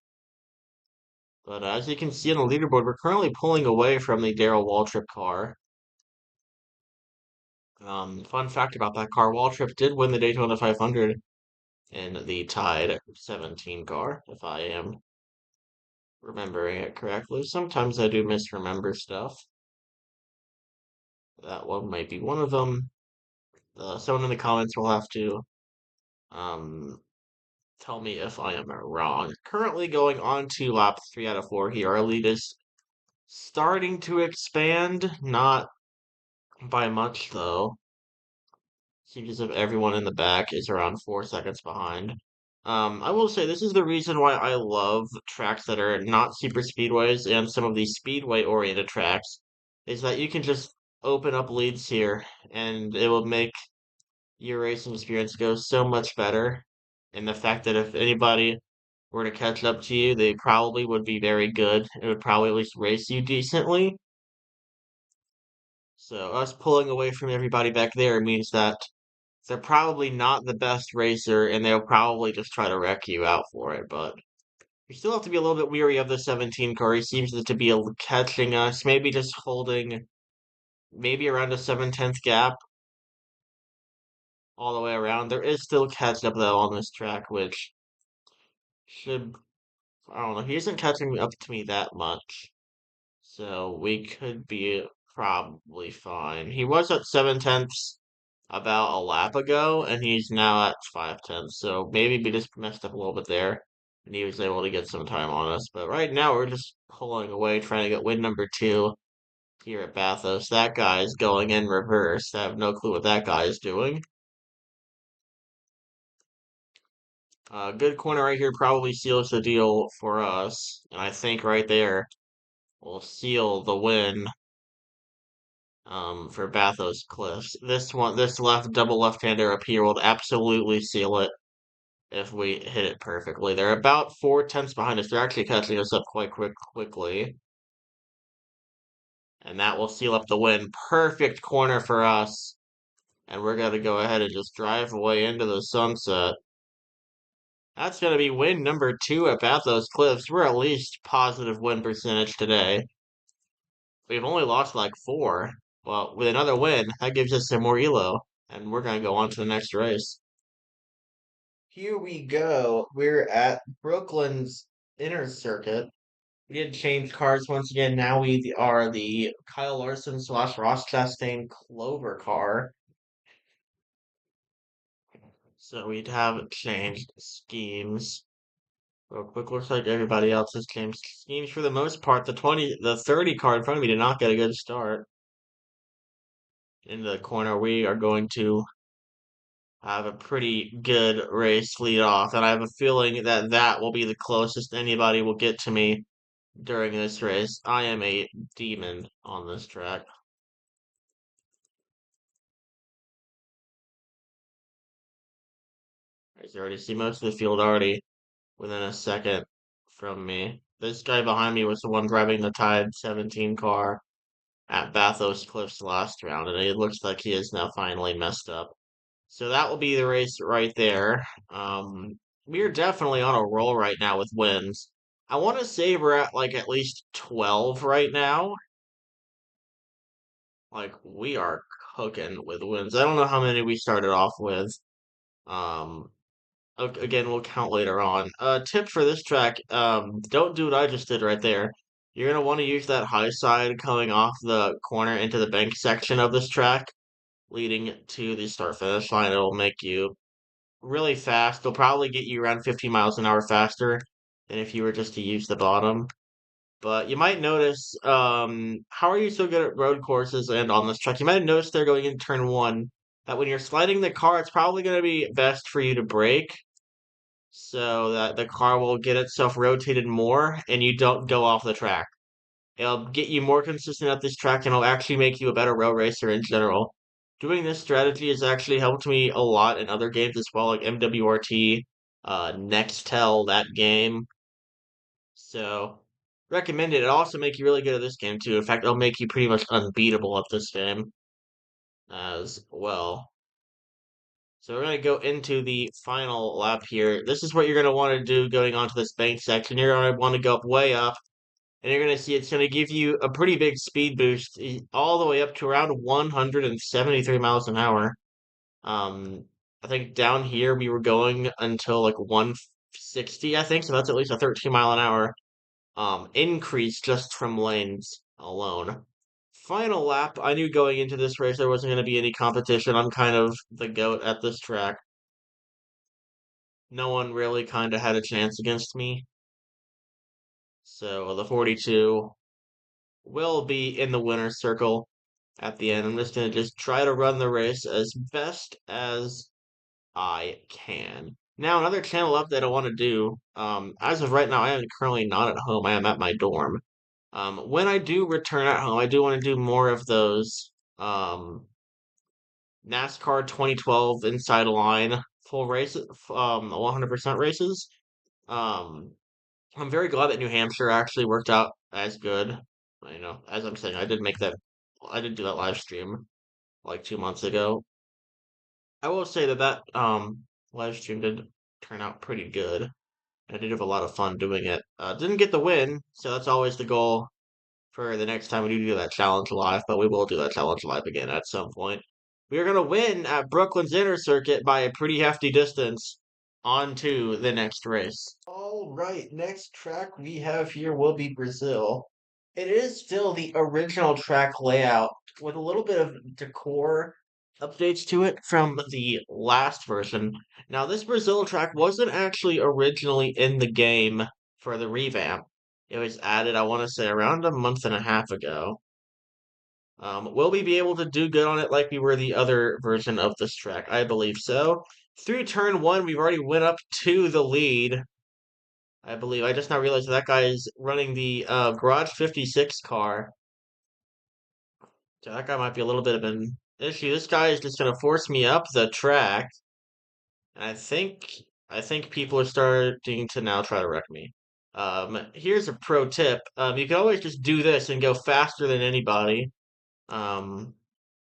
[SPEAKER 1] But as you can see on the leaderboard, we're currently pulling away from the Darrell Waltrip car. Fun fact about that car, Waltrip did win the Daytona 500 in the tied 17 car, if I am remembering it correctly. Sometimes I do misremember stuff. That one might be one of them. Someone in the comments will have to um, tell me if I am wrong. Currently going on to lap 3 out of 4 here. Our lead is starting to expand, not by much though. Seems as if everyone in the back is around 4 seconds behind. I will say this is the reason why I love tracks that are not super speedways and some of these speedway-oriented tracks, is that you can just open up leads here and it will make your racing experience go so much better. And the fact that if anybody were to catch up to you, they probably would be very good. It would probably at least race you decently. So us pulling away from everybody back there means that they're probably not the best racer, and they'll probably just try to wreck you out for it. But we still have to be a little bit weary of the 17 car. He seems to be catching us, maybe just holding maybe around a 7/10 gap all the way around. There is still catch up though on this track, which should, I don't know. He isn't catching up to me that much, so we could be probably fine. He was at 7/10 about a lap ago, and he's now at 5/10. So maybe we just messed up a little bit there, and he was able to get some time on us. But right now we're just pulling away, trying to get win number 2 here at Bathos. That guy's going in reverse. I have no clue what that guy is doing. Good corner right here probably seals the deal for us, and I think right there will seal the win for Bathos Cliffs. This one, this double left-hander up here will absolutely seal it if we hit it perfectly. They're about 4/10 behind us. They're actually catching us up quite quickly. And that will seal up the win. Perfect corner for us. And we're going to go ahead and just drive away into the sunset. That's going to be win number 2 at Bathos Cliffs. We're at least positive win percentage today. We've only lost like 4. Well, with another win, that gives us some more elo. And we're going to go on to the next race. Here we go. We're at Brooklyn's inner circuit. We did change cars once again. Now we are the Kyle Larson slash Ross Chastain Clover car. So we'd have changed schemes. Real quick, looks like everybody else has changed schemes for the most part. The 30 car in front of me did not get a good start. In the corner, we are going to have a pretty good race lead off, and I have a feeling that that will be the closest anybody will get to me during this race. I am a demon on this track. As you already see most of the field already within a second from me. This guy behind me was the one driving the Tide 17 car at Bathos Cliffs last round, and it looks like he is now finally messed up. So that will be the race right there. We are definitely on a roll right now with wins. I want to say we're at like at least 12 right now. Like we are cooking with wins. I don't know how many we started off with. Um, again, we'll count later on. Tip for this track, don't do what I just did right there. You're gonna want to use that high side coming off the corner into the bank section of this track, leading to the start finish line. It'll make you really fast. It'll probably get you around 50 miles an hour faster than if you were just to use the bottom. But you might notice, how are you so good at road courses and on this track? You might have noticed they're going into turn one, that when you're sliding the car, it's probably going to be best for you to brake so that the car will get itself rotated more and you don't go off the track. It'll get you more consistent at this track and it'll actually make you a better road racer in general. Doing this strategy has actually helped me a lot in other games as well, like MWRT, Nextel, that game. So, recommend it. It'll also make you really good at this game too. In fact, it'll make you pretty much unbeatable at this game as well. So we're going to go into the final lap here. This is what you're going to want to do going onto this bank section. You're going to want to go up way up, and you're going to see it's going to give you a pretty big speed boost, all the way up to around 173 miles an hour. Um, I think down here we were going until like 160, I think, so that's at least a 13 mile an hour increase just from lanes alone. Final lap, I knew going into this race there wasn't going to be any competition. I'm kind of the GOAT at this track. No one really kind of had a chance against me. So the 42 will be in the winner's circle at the end. I'm just going to just try to run the race as best as I can. Now, another channel update I want to do. As of right now, I am currently not at home. I am at my dorm. When I do return at home, I do want to do more of those NASCAR 2012 inside line full races, 100% races. Um, I'm very glad that New Hampshire actually worked out as good. As I'm saying, I did do that live stream like 2 months ago. I will say that live stream did turn out pretty good. I did have a lot of fun doing it. Didn't get the win, so that's always the goal for the next time we do that challenge live, but we will do that challenge live again at some point. We are going to win at Brooklyn's Inner Circuit by a pretty hefty distance. On to the next race. All right, next track we have here will be Brazil. It is still the original track layout with a little bit of decor updates to it from the last version. Now, this Brazil track wasn't actually originally in the game for the revamp. It was added, I want to say, around a month and a half ago. Will we be able to do good on it like we were the other version of this track? I believe so. Through turn one, we've already went up to the lead. I believe. I just now realized that guy is running the Garage 56 car. So that guy might be a little bit of an issue. This guy is just going to force me up the track. And I think people are starting to now try to wreck me. Here's a pro tip. You can always just do this and go faster than anybody. Um,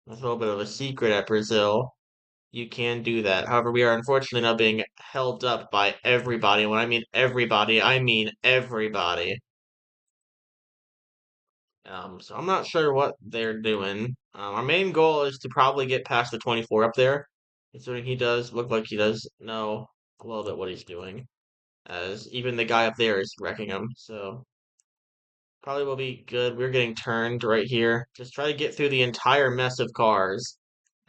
[SPEAKER 1] that's a little bit of a secret at Brazil. You can do that. However, we are unfortunately now being held up by everybody. When I mean everybody, I mean everybody. So I'm not sure what they're doing. Our main goal is to probably get past the 24 up there. Considering he does look like he does know a little bit what he's doing. As even the guy up there is wrecking him. So probably will be good. We're getting turned right here. Just try to get through the entire mess of cars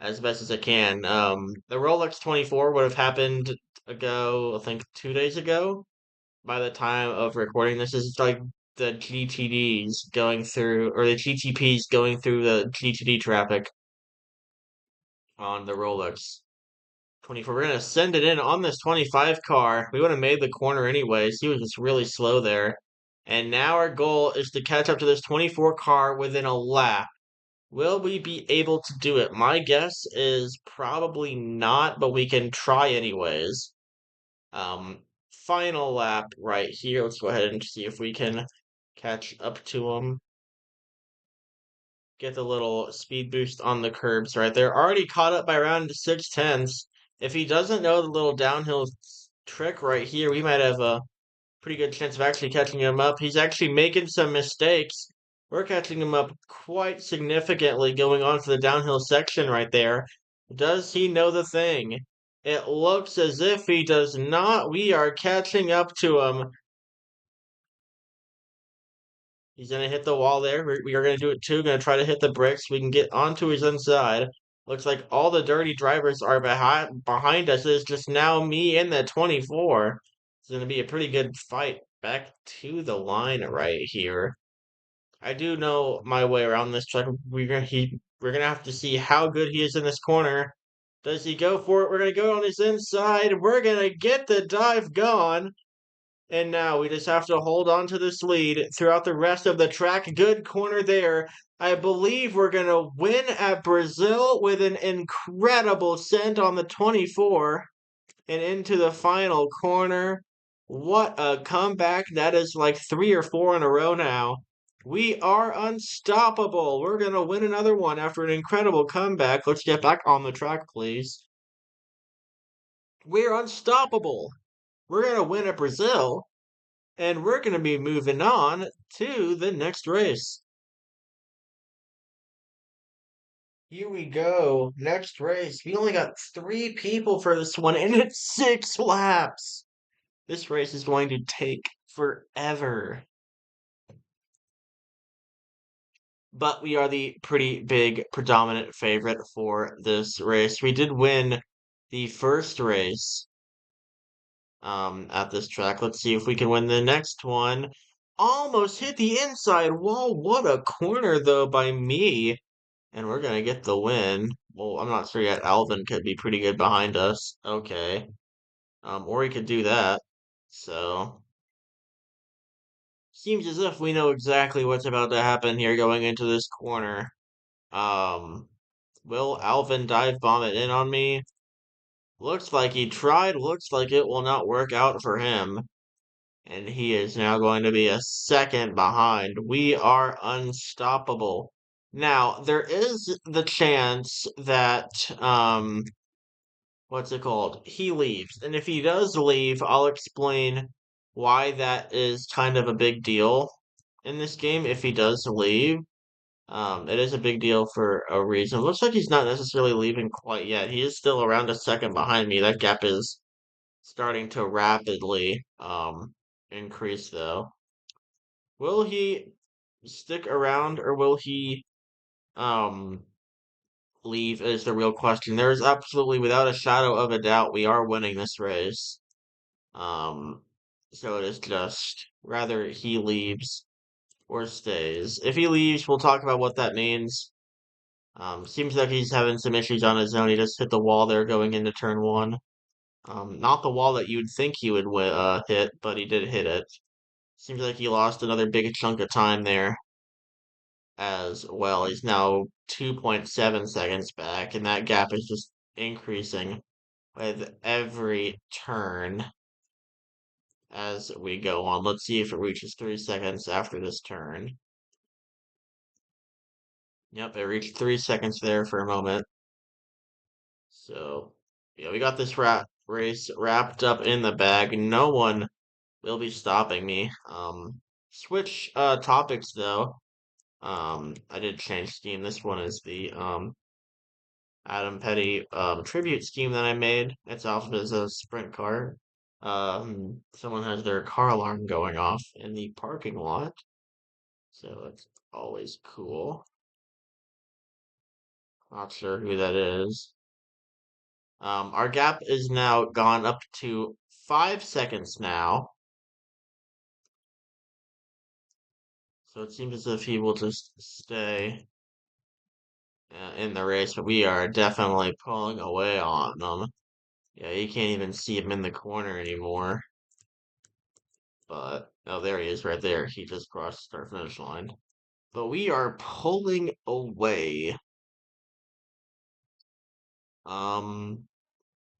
[SPEAKER 1] as best as I can. The Rolex 24 would have happened ago, I think 2 days ago. By the time of recording this, is like the GTDs going through, or the GTPs going through the GTD traffic on the Rolex 24. We're gonna send it in on this 25 car. We would have made the corner anyways. He was just really slow there. And now our goal is to catch up to this 24 car within a lap. Will we be able to do it? My guess is probably not, but we can try anyways. Um, Final lap right here. Let's go ahead and see if we can catch up to him. Get the little speed boost on the curbs right there. Already caught up by around 6/10. If he doesn't know the little downhill trick right here, we might have a pretty good chance of actually catching him up. He's actually making some mistakes. We're catching him up quite significantly going on to the downhill section right there. Does he know the thing? It looks as if he does not. We are catching up to him. He's going to hit the wall there. We are going to do it too. Going to try to hit the bricks. We can get onto his inside. Looks like all the dirty drivers are behind us. It's just now me and the 24. It's going to be a pretty good fight back to the line right here. I do know my way around this track. We're gonna have to see how good he is in this corner. Does he go for it? We're gonna go on his inside. We're gonna get the dive gone. And now we just have to hold on to this lead throughout the rest of the track. Good corner there. I believe we're going to win at Brazil with an incredible scent on the 24 and into the final corner. What a comeback. That is like 3 or 4 in a row now. We are unstoppable. We're going to win another one after an incredible comeback. Let's get back on the track, please. We're unstoppable. We're going to win at Brazil. And we're going to be moving on to the next race. Here we go. Next race. We only got 3 people for this one, and it's 6 laps. This race is going to take forever. But we are the pretty big, predominant favorite for this race. We did win the first race at this track. Let's see if we can win the next one. Almost hit the inside wall. What a corner, though, by me. And we're gonna get the win. Well, I'm not sure yet. Alvin could be pretty good behind us. Okay. Or he could do that. So, seems as if we know exactly what's about to happen here going into this corner. Um, will Alvin dive bomb it in on me? Looks like he tried. Looks like it will not work out for him. And he is now going to be a second behind. We are unstoppable. Now, there is the chance that, what's it called? He leaves. And if he does leave, I'll explain why that is kind of a big deal in this game if he does leave. It is a big deal for a reason. Looks like he's not necessarily leaving quite yet. He is still around a second behind me. That gap is starting to rapidly increase though. Will he stick around or will he um leave is the real question. There is absolutely without a shadow of a doubt we are winning this race. Um so it is just rather he leaves or stays. If he leaves, we'll talk about what that means. Seems like he's having some issues on his own. He just hit the wall there going into turn 1. Not the wall that you'd think he would hit, but he did hit it. Seems like he lost another big chunk of time there as well. He's now 2.7 seconds back, and that gap is just increasing with every turn as we go on. Let's see if it reaches 3 seconds after this turn. Yep, it reached 3 seconds there for a moment. So, yeah, we got this race wrapped up in the bag. No one will be stopping me. Switch topics though. I did change scheme. This one is the Adam Petty tribute scheme that I made. It's off as a sprint car. Someone has their car alarm going off in the parking lot, so it's always cool. Not sure who that is. Our gap is now gone up to 5 seconds now. So it seems as if he will just stay in the race, but we are definitely pulling away on them. Yeah, you can't even see him in the corner anymore. But, oh, there he is right there. He just crossed the start finish line. But we are pulling away. Um,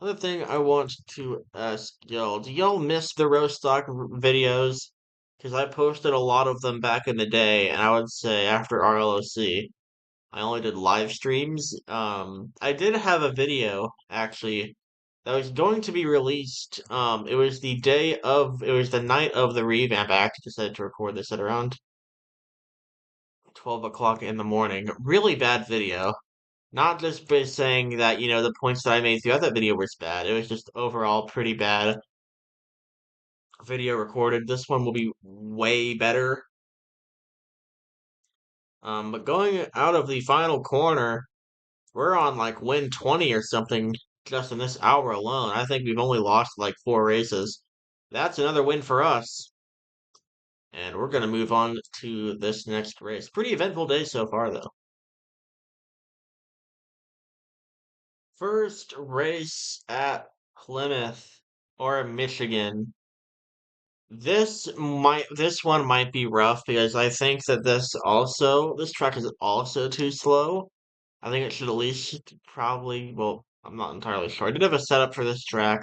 [SPEAKER 1] Another thing I want to ask y'all, do y'all miss the Rostock videos? Because I posted a lot of them back in the day, and I would say after RLOC, I only did live streams. I did have a video, actually, that was going to be released. It was it was the night of the revamp. I actually decided to record this at around 12 o'clock in the morning. Really bad video. Not just by saying that, the points that I made throughout that video was bad. It was just overall pretty bad video recorded. This one will be way better. But going out of the final corner, we're on like win 20 or something just in this hour alone. I think we've only lost like 4 races. That's another win for us. And we're going to move on to this next race. Pretty eventful day so far, though. First race at Plymouth or Michigan. This one might be rough because I think that this track is also too slow. I think it should at least probably, well, I'm not entirely sure. I did have a setup for this track.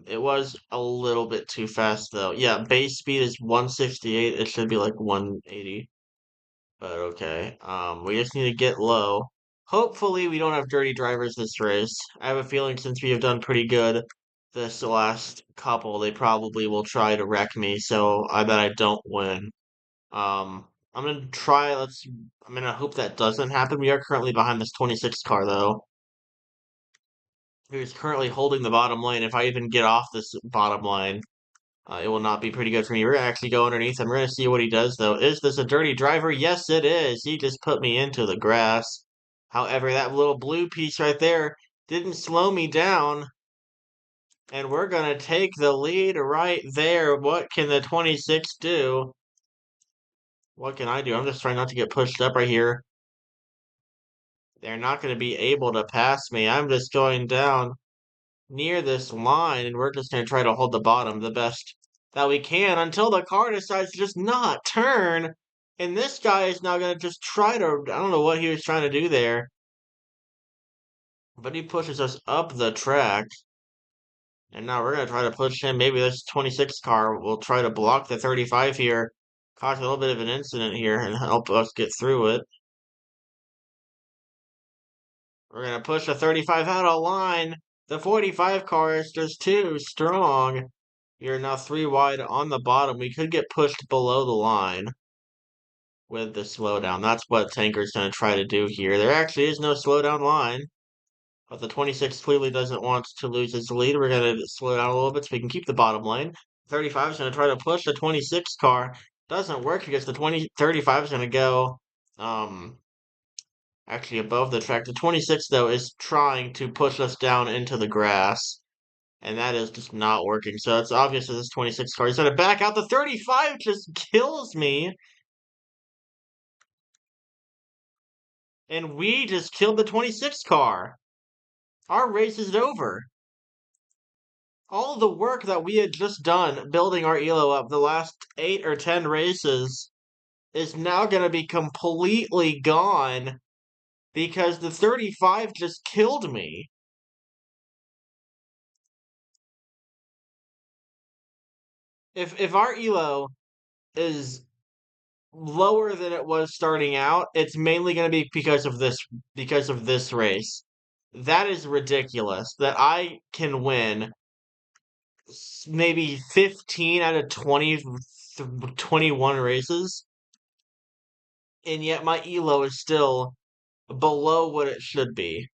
[SPEAKER 1] It was a little bit too fast though. Yeah, base speed is 168. It should be like 180. But okay. We just need to get low. Hopefully we don't have dirty drivers this race. I have a feeling since we have done pretty good this last couple, they probably will try to wreck me, so I bet I don't win. I'm gonna try, I'm gonna hope that doesn't happen. We are currently behind this 26 car though, who's currently holding the bottom lane. If I even get off this bottom line, it will not be pretty good for me. We're gonna actually go underneath him. We're gonna see what he does though. Is this a dirty driver? Yes, it is. He just put me into the grass. However, that little blue piece right there didn't slow me down. And we're gonna take the lead right there. What can the 26 do? What can I do? I'm just trying not to get pushed up right here. They're not gonna be able to pass me. I'm just going down near this line, and we're just going to try to hold the bottom the best that we can until the car decides to just not turn. And this guy is now going to just try to, I don't know what he was trying to do there, but he pushes us up the track. And now we're going to try to push him. Maybe this 26 car will try to block the 35 here, cause a little bit of an incident here, and help us get through it. We're going to push the 35 out of line. The 45 car is just too strong. You're now 3 wide on the bottom. We could get pushed below the line with the slowdown. That's what Tanker's going to try to do here. There actually is no slowdown line, but the 26 clearly doesn't want to lose his lead. We're going to slow down a little bit so we can keep the bottom lane. 35 is going to try to push the 26 car. Doesn't work because the 35 is going to go actually above the track. The 26, though, is trying to push us down into the grass. And that is just not working. So it's obvious that this 26 car is going to back out. The 35 just kills me. And we just killed the 26 car. Our race is over. All the work that we had just done building our elo up the last 8 or 10 races is now going to be completely gone because the 35 just killed me. If our elo is lower than it was starting out, it's mainly going to be because of this race. That is ridiculous that I can win maybe 15 out of 21 races, and yet my elo is still below what it should be.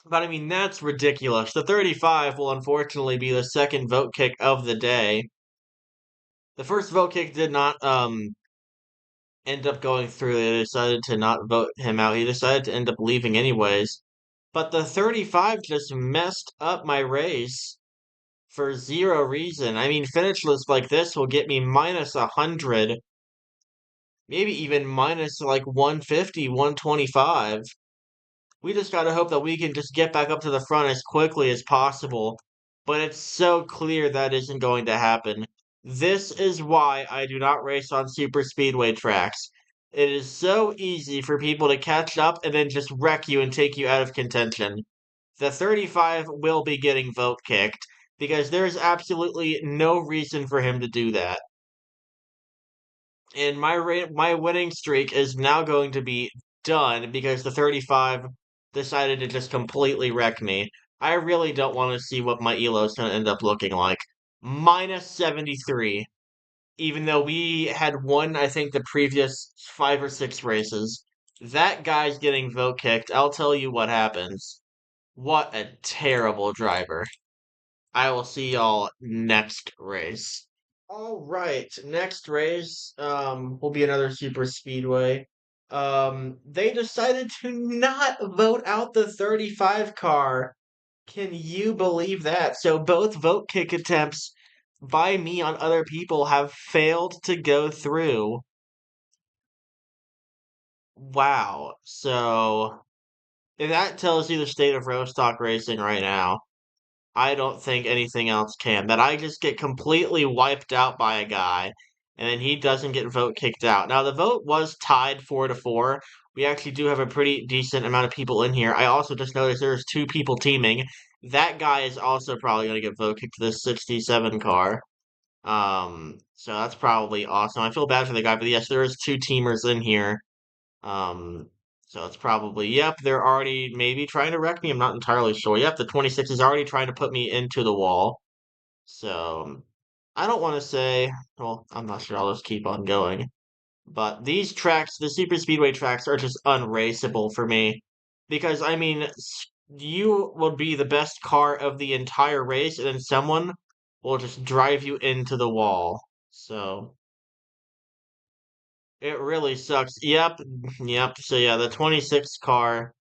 [SPEAKER 1] But I mean, that's ridiculous. The 35 will unfortunately be the second vote kick of the day. The first vote kick did not end up going through. They decided to not vote him out. He decided to end up leaving anyways. But the 35 just messed up my race for zero reason. I mean, finish lists like this will get me minus 100, maybe even minus like 150, 125. We just gotta hope that we can just get back up to the front as quickly as possible. But it's so clear that isn't going to happen. This is why I do not race on super speedway tracks. It is so easy for people to catch up and then just wreck you and take you out of contention. The 35 will be getting vote kicked because there is absolutely no reason for him to do that. And my winning streak is now going to be done because the 35 decided to just completely wreck me. I really don't want to see what my elo is going to end up looking like. Minus 73. even though we had won, I think, the previous 5 or 6 races. That guy's getting vote kicked. I'll tell you what happens. What a terrible driver. I will see y'all next race. All right, next race will be another super speedway. They decided to not vote out the 35 car. Can you believe that? So both vote kick attempts by me on other people have failed to go through. Wow. So that tells you the state of Rostock Racing right now. I don't think anything else can. That I just get completely wiped out by a guy, and then he doesn't get vote kicked out. Now the vote was tied 4-4. We actually do have a pretty decent amount of people in here. I also just noticed there's 2 people teaming. That guy is also probably going to get vote kicked to this 67 car. So that's probably awesome. I feel bad for the guy, but yes, there is 2 teamers in here. Um, so it's probably, yep, they're already maybe trying to wreck me. I'm not entirely sure. Yep, the 26 is already trying to put me into the wall. So I don't want to say, well, I'm not sure. I'll just keep on going. But these tracks, the super speedway tracks, are just unraceable for me. Because, I mean, you will be the best car of the entire race, and then someone will just drive you into the wall. So. It really sucks. Yep, yep. So yeah, the 26 car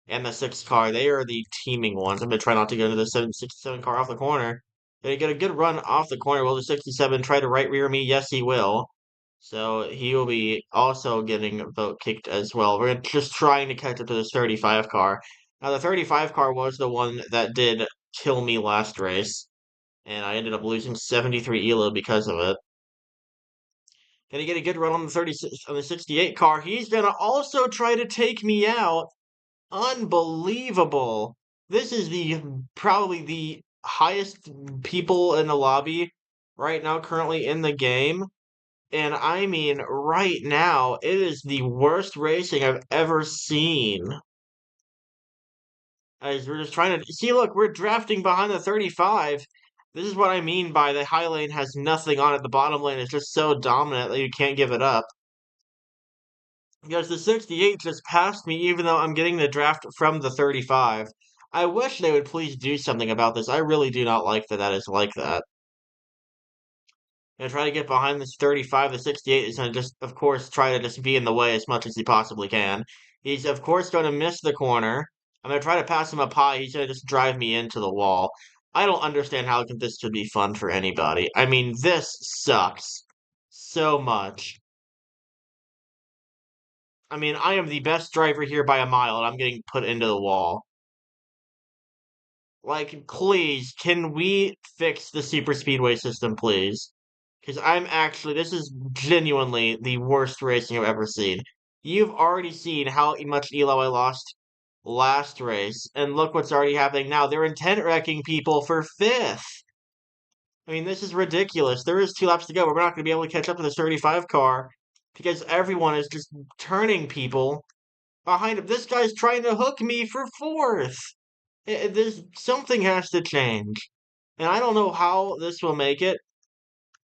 [SPEAKER 1] and the 6 car, they are the teaming ones. I'm gonna try not to go into the 767 car off the corner. They get a good run off the corner. Will the 67 try to right rear me? Yes, he will. So he will be also getting vote kicked as well. We're just trying to catch up to this 35 car. Now the 35 car was the one that did kill me last race, and I ended up losing 73 elo because of it. Gonna get a good run on the 36 on the 68 car. He's gonna also try to take me out. Unbelievable. This is the probably the highest people in the lobby right now currently in the game. And I mean right now it is the worst racing I've ever seen. As we're just trying to see, look, we're drafting behind the 35. This is what I mean by the high lane has nothing on it. The bottom lane is just so dominant that you can't give it up. Because the 68 just passed me even though I'm getting the draft from the 35. I wish they would please do something about this. I really do not like that that is like that. And try to get behind this 35. The 68 is going to just, of course, try to just be in the way as much as he possibly can. He's, of course, going to miss the corner. I'm going to try to pass him up high. He's going to just drive me into the wall. I don't understand how this could be fun for anybody. I mean, this sucks so much. I mean, I am the best driver here by a mile, and I'm getting put into the wall. Like, please, can we fix the super speedway system, please? Because I'm actually, this is genuinely the worst racing I've ever seen. You've already seen how much elo I lost last race, and look what's already happening now. They're intent wrecking people for 5th. I mean, this is ridiculous. There is 2 laps to go. We're not going to be able to catch up to the 35 car because everyone is just turning people behind him. This guy's trying to hook me for 4th. There's something has to change, and I don't know how this will make it.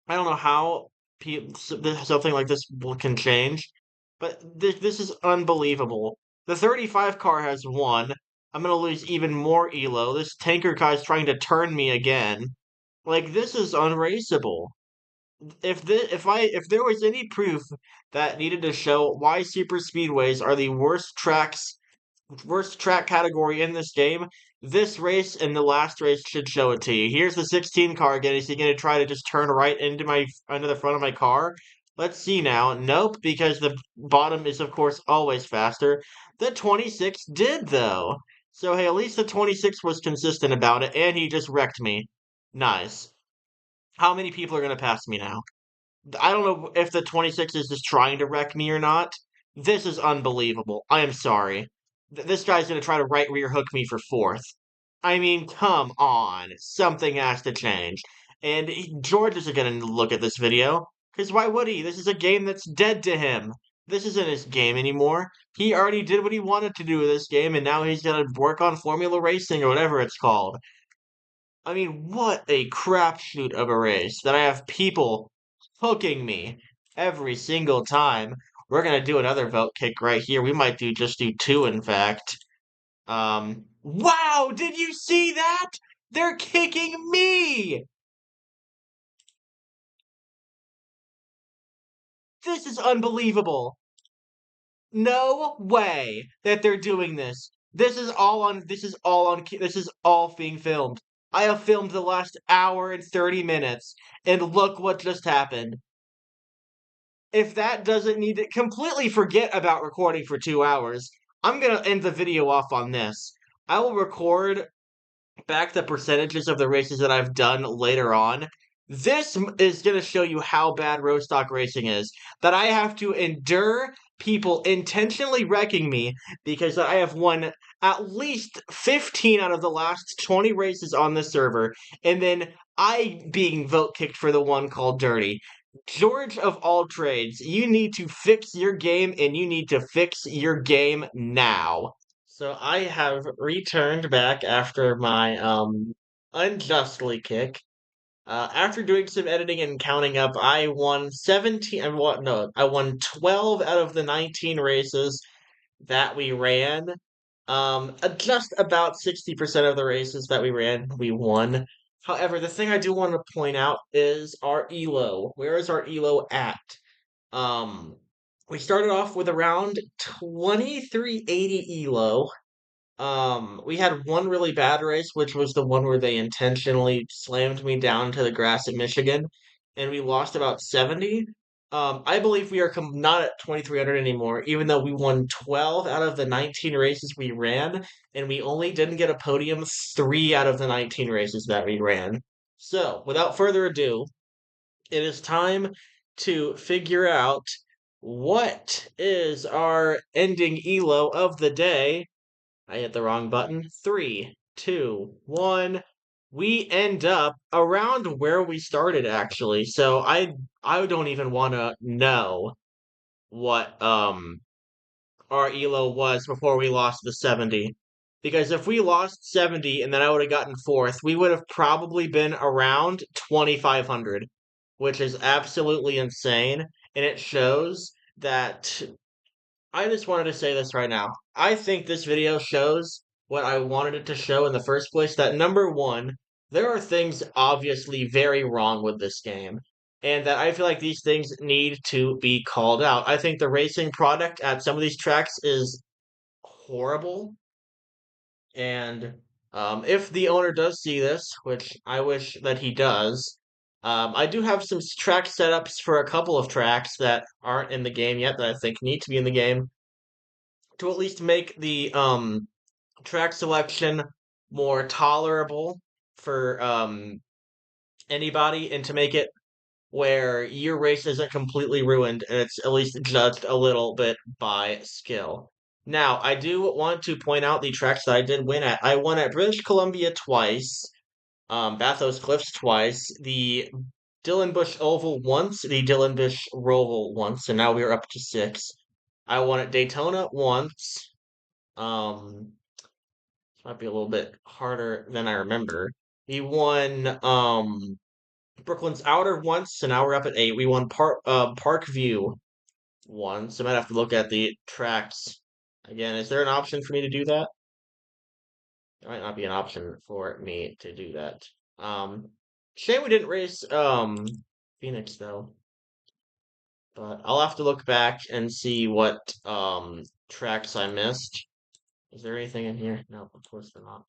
[SPEAKER 1] I don't know how something like this can change, but this is unbelievable. The 35 car has won. I'm gonna lose even more elo. This tanker guy's trying to turn me again. Like this is unraceable. If there was any proof that needed to show why super speedways are the worst track category in this game. This race and the last race should show it to you. Here's the 16 car again. Is he going to try to just turn right into the front of my car? Let's see now. Nope, because the bottom is of course always faster. The 26 did though. So hey, at least the 26 was consistent about it, and he just wrecked me. Nice. How many people are going to pass me now? I don't know if the 26 is just trying to wreck me or not. This is unbelievable. I am sorry. This guy's going to try to right rear hook me for 4th. I mean, come on. Something has to change. And George isn't going to look at this video. Because why would he? This is a game that's dead to him. This isn't his game anymore. He already did what he wanted to do with this game, and now he's going to work on Formula Racing or whatever it's called. I mean, what a crapshoot of a race that I have people hooking me every single time. We're gonna do another vote kick right here. We might just do two, in fact. Wow, did you see that? They're kicking me! This is unbelievable. No way that they're doing this. This is all being filmed. I have filmed the last hour and 30 minutes, and look what just happened. If that doesn't need to completely forget about recording for 2 hours, I'm gonna end the video off on this. I will record back the percentages of the races that I've done later on. This is going to show you how bad Rostock Racing is. That I have to endure people intentionally wrecking me because I have won at least 15 out of the last 20 races on the server, and then I being vote kicked for the one called Dirty. George of all trades, you need to fix your game, and you need to fix your game now. So I have returned back after my unjustly kick. After doing some editing and counting up, I won 17 and what no, I won 12 out of the 19 races that we ran. Just about 60% of the races that we ran, we won. However, the thing I do want to point out is our elo. Where is our elo at? Um, we started off with around 2380 elo. We had one really bad race, which was the one where they intentionally slammed me down to the grass at Michigan, and we lost about 70. I believe we are not at 2300 anymore, even though we won 12 out of the 19 races we ran, and we only didn't get a podium 3 out of the 19 races that we ran. So, without further ado, it is time to figure out what is our ending elo of the day. I hit the wrong button. Three, two, one. We end up around where we started actually. So I don't even want to know what our elo was before we lost the 70. Because if we lost 70 and then I would have gotten fourth, we would have probably been around 2500, which is absolutely insane, and it shows that I just wanted to say this right now. I think this video shows what I wanted it to show in the first place, that number one, there are things obviously very wrong with this game, and that I feel like these things need to be called out. I think the racing product at some of these tracks is horrible, and if the owner does see this, which I wish that he does, I do have some track setups for a couple of tracks that aren't in the game yet that I think need to be in the game to at least make the track selection more tolerable for anybody and to make it where your race isn't completely ruined and it's at least judged a little bit by skill. Now, I do want to point out the tracks that I did win at. I won at British Columbia twice, Bathurst Cliffs twice, the Dylan Bush Oval once, the Dylan Bush Roval once, and now we're up to six. I won at Daytona once. This might be a little bit harder than I remember. We won Brooklyn's Outer once, so now we're up at eight. We won Parkview once. I might have to look at the tracks again. Is there an option for me to do that? There might not be an option for me to do that. Shame we didn't race Phoenix though. But I'll have to look back and see what tracks I missed. Is there anything in here? No, of course there not.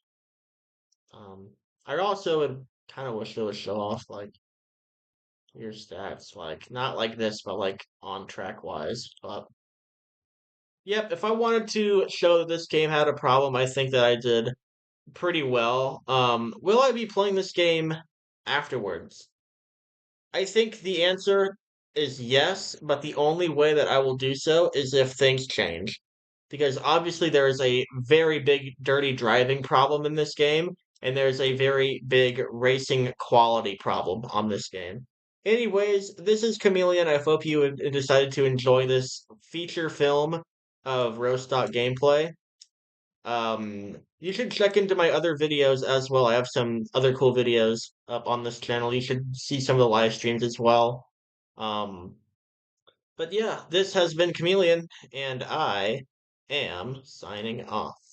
[SPEAKER 1] Um, I also would kind of wish they would show off like your stats, like not like this, but like on track wise. But yep, if I wanted to show that this game had a problem, I think that I did pretty well. Will I be playing this game afterwards? I think the answer is yes, but the only way that I will do so is if things change. Because obviously there is a very big dirty driving problem in this game, and there's a very big racing quality problem on this game. Anyways, this is Chameleon. I hope you decided to enjoy this feature film of Rostock gameplay. You should check into my other videos as well. I have some other cool videos up on this channel. You should see some of the live streams as well. Um, but yeah, this has been Chameleon, and I am signing off.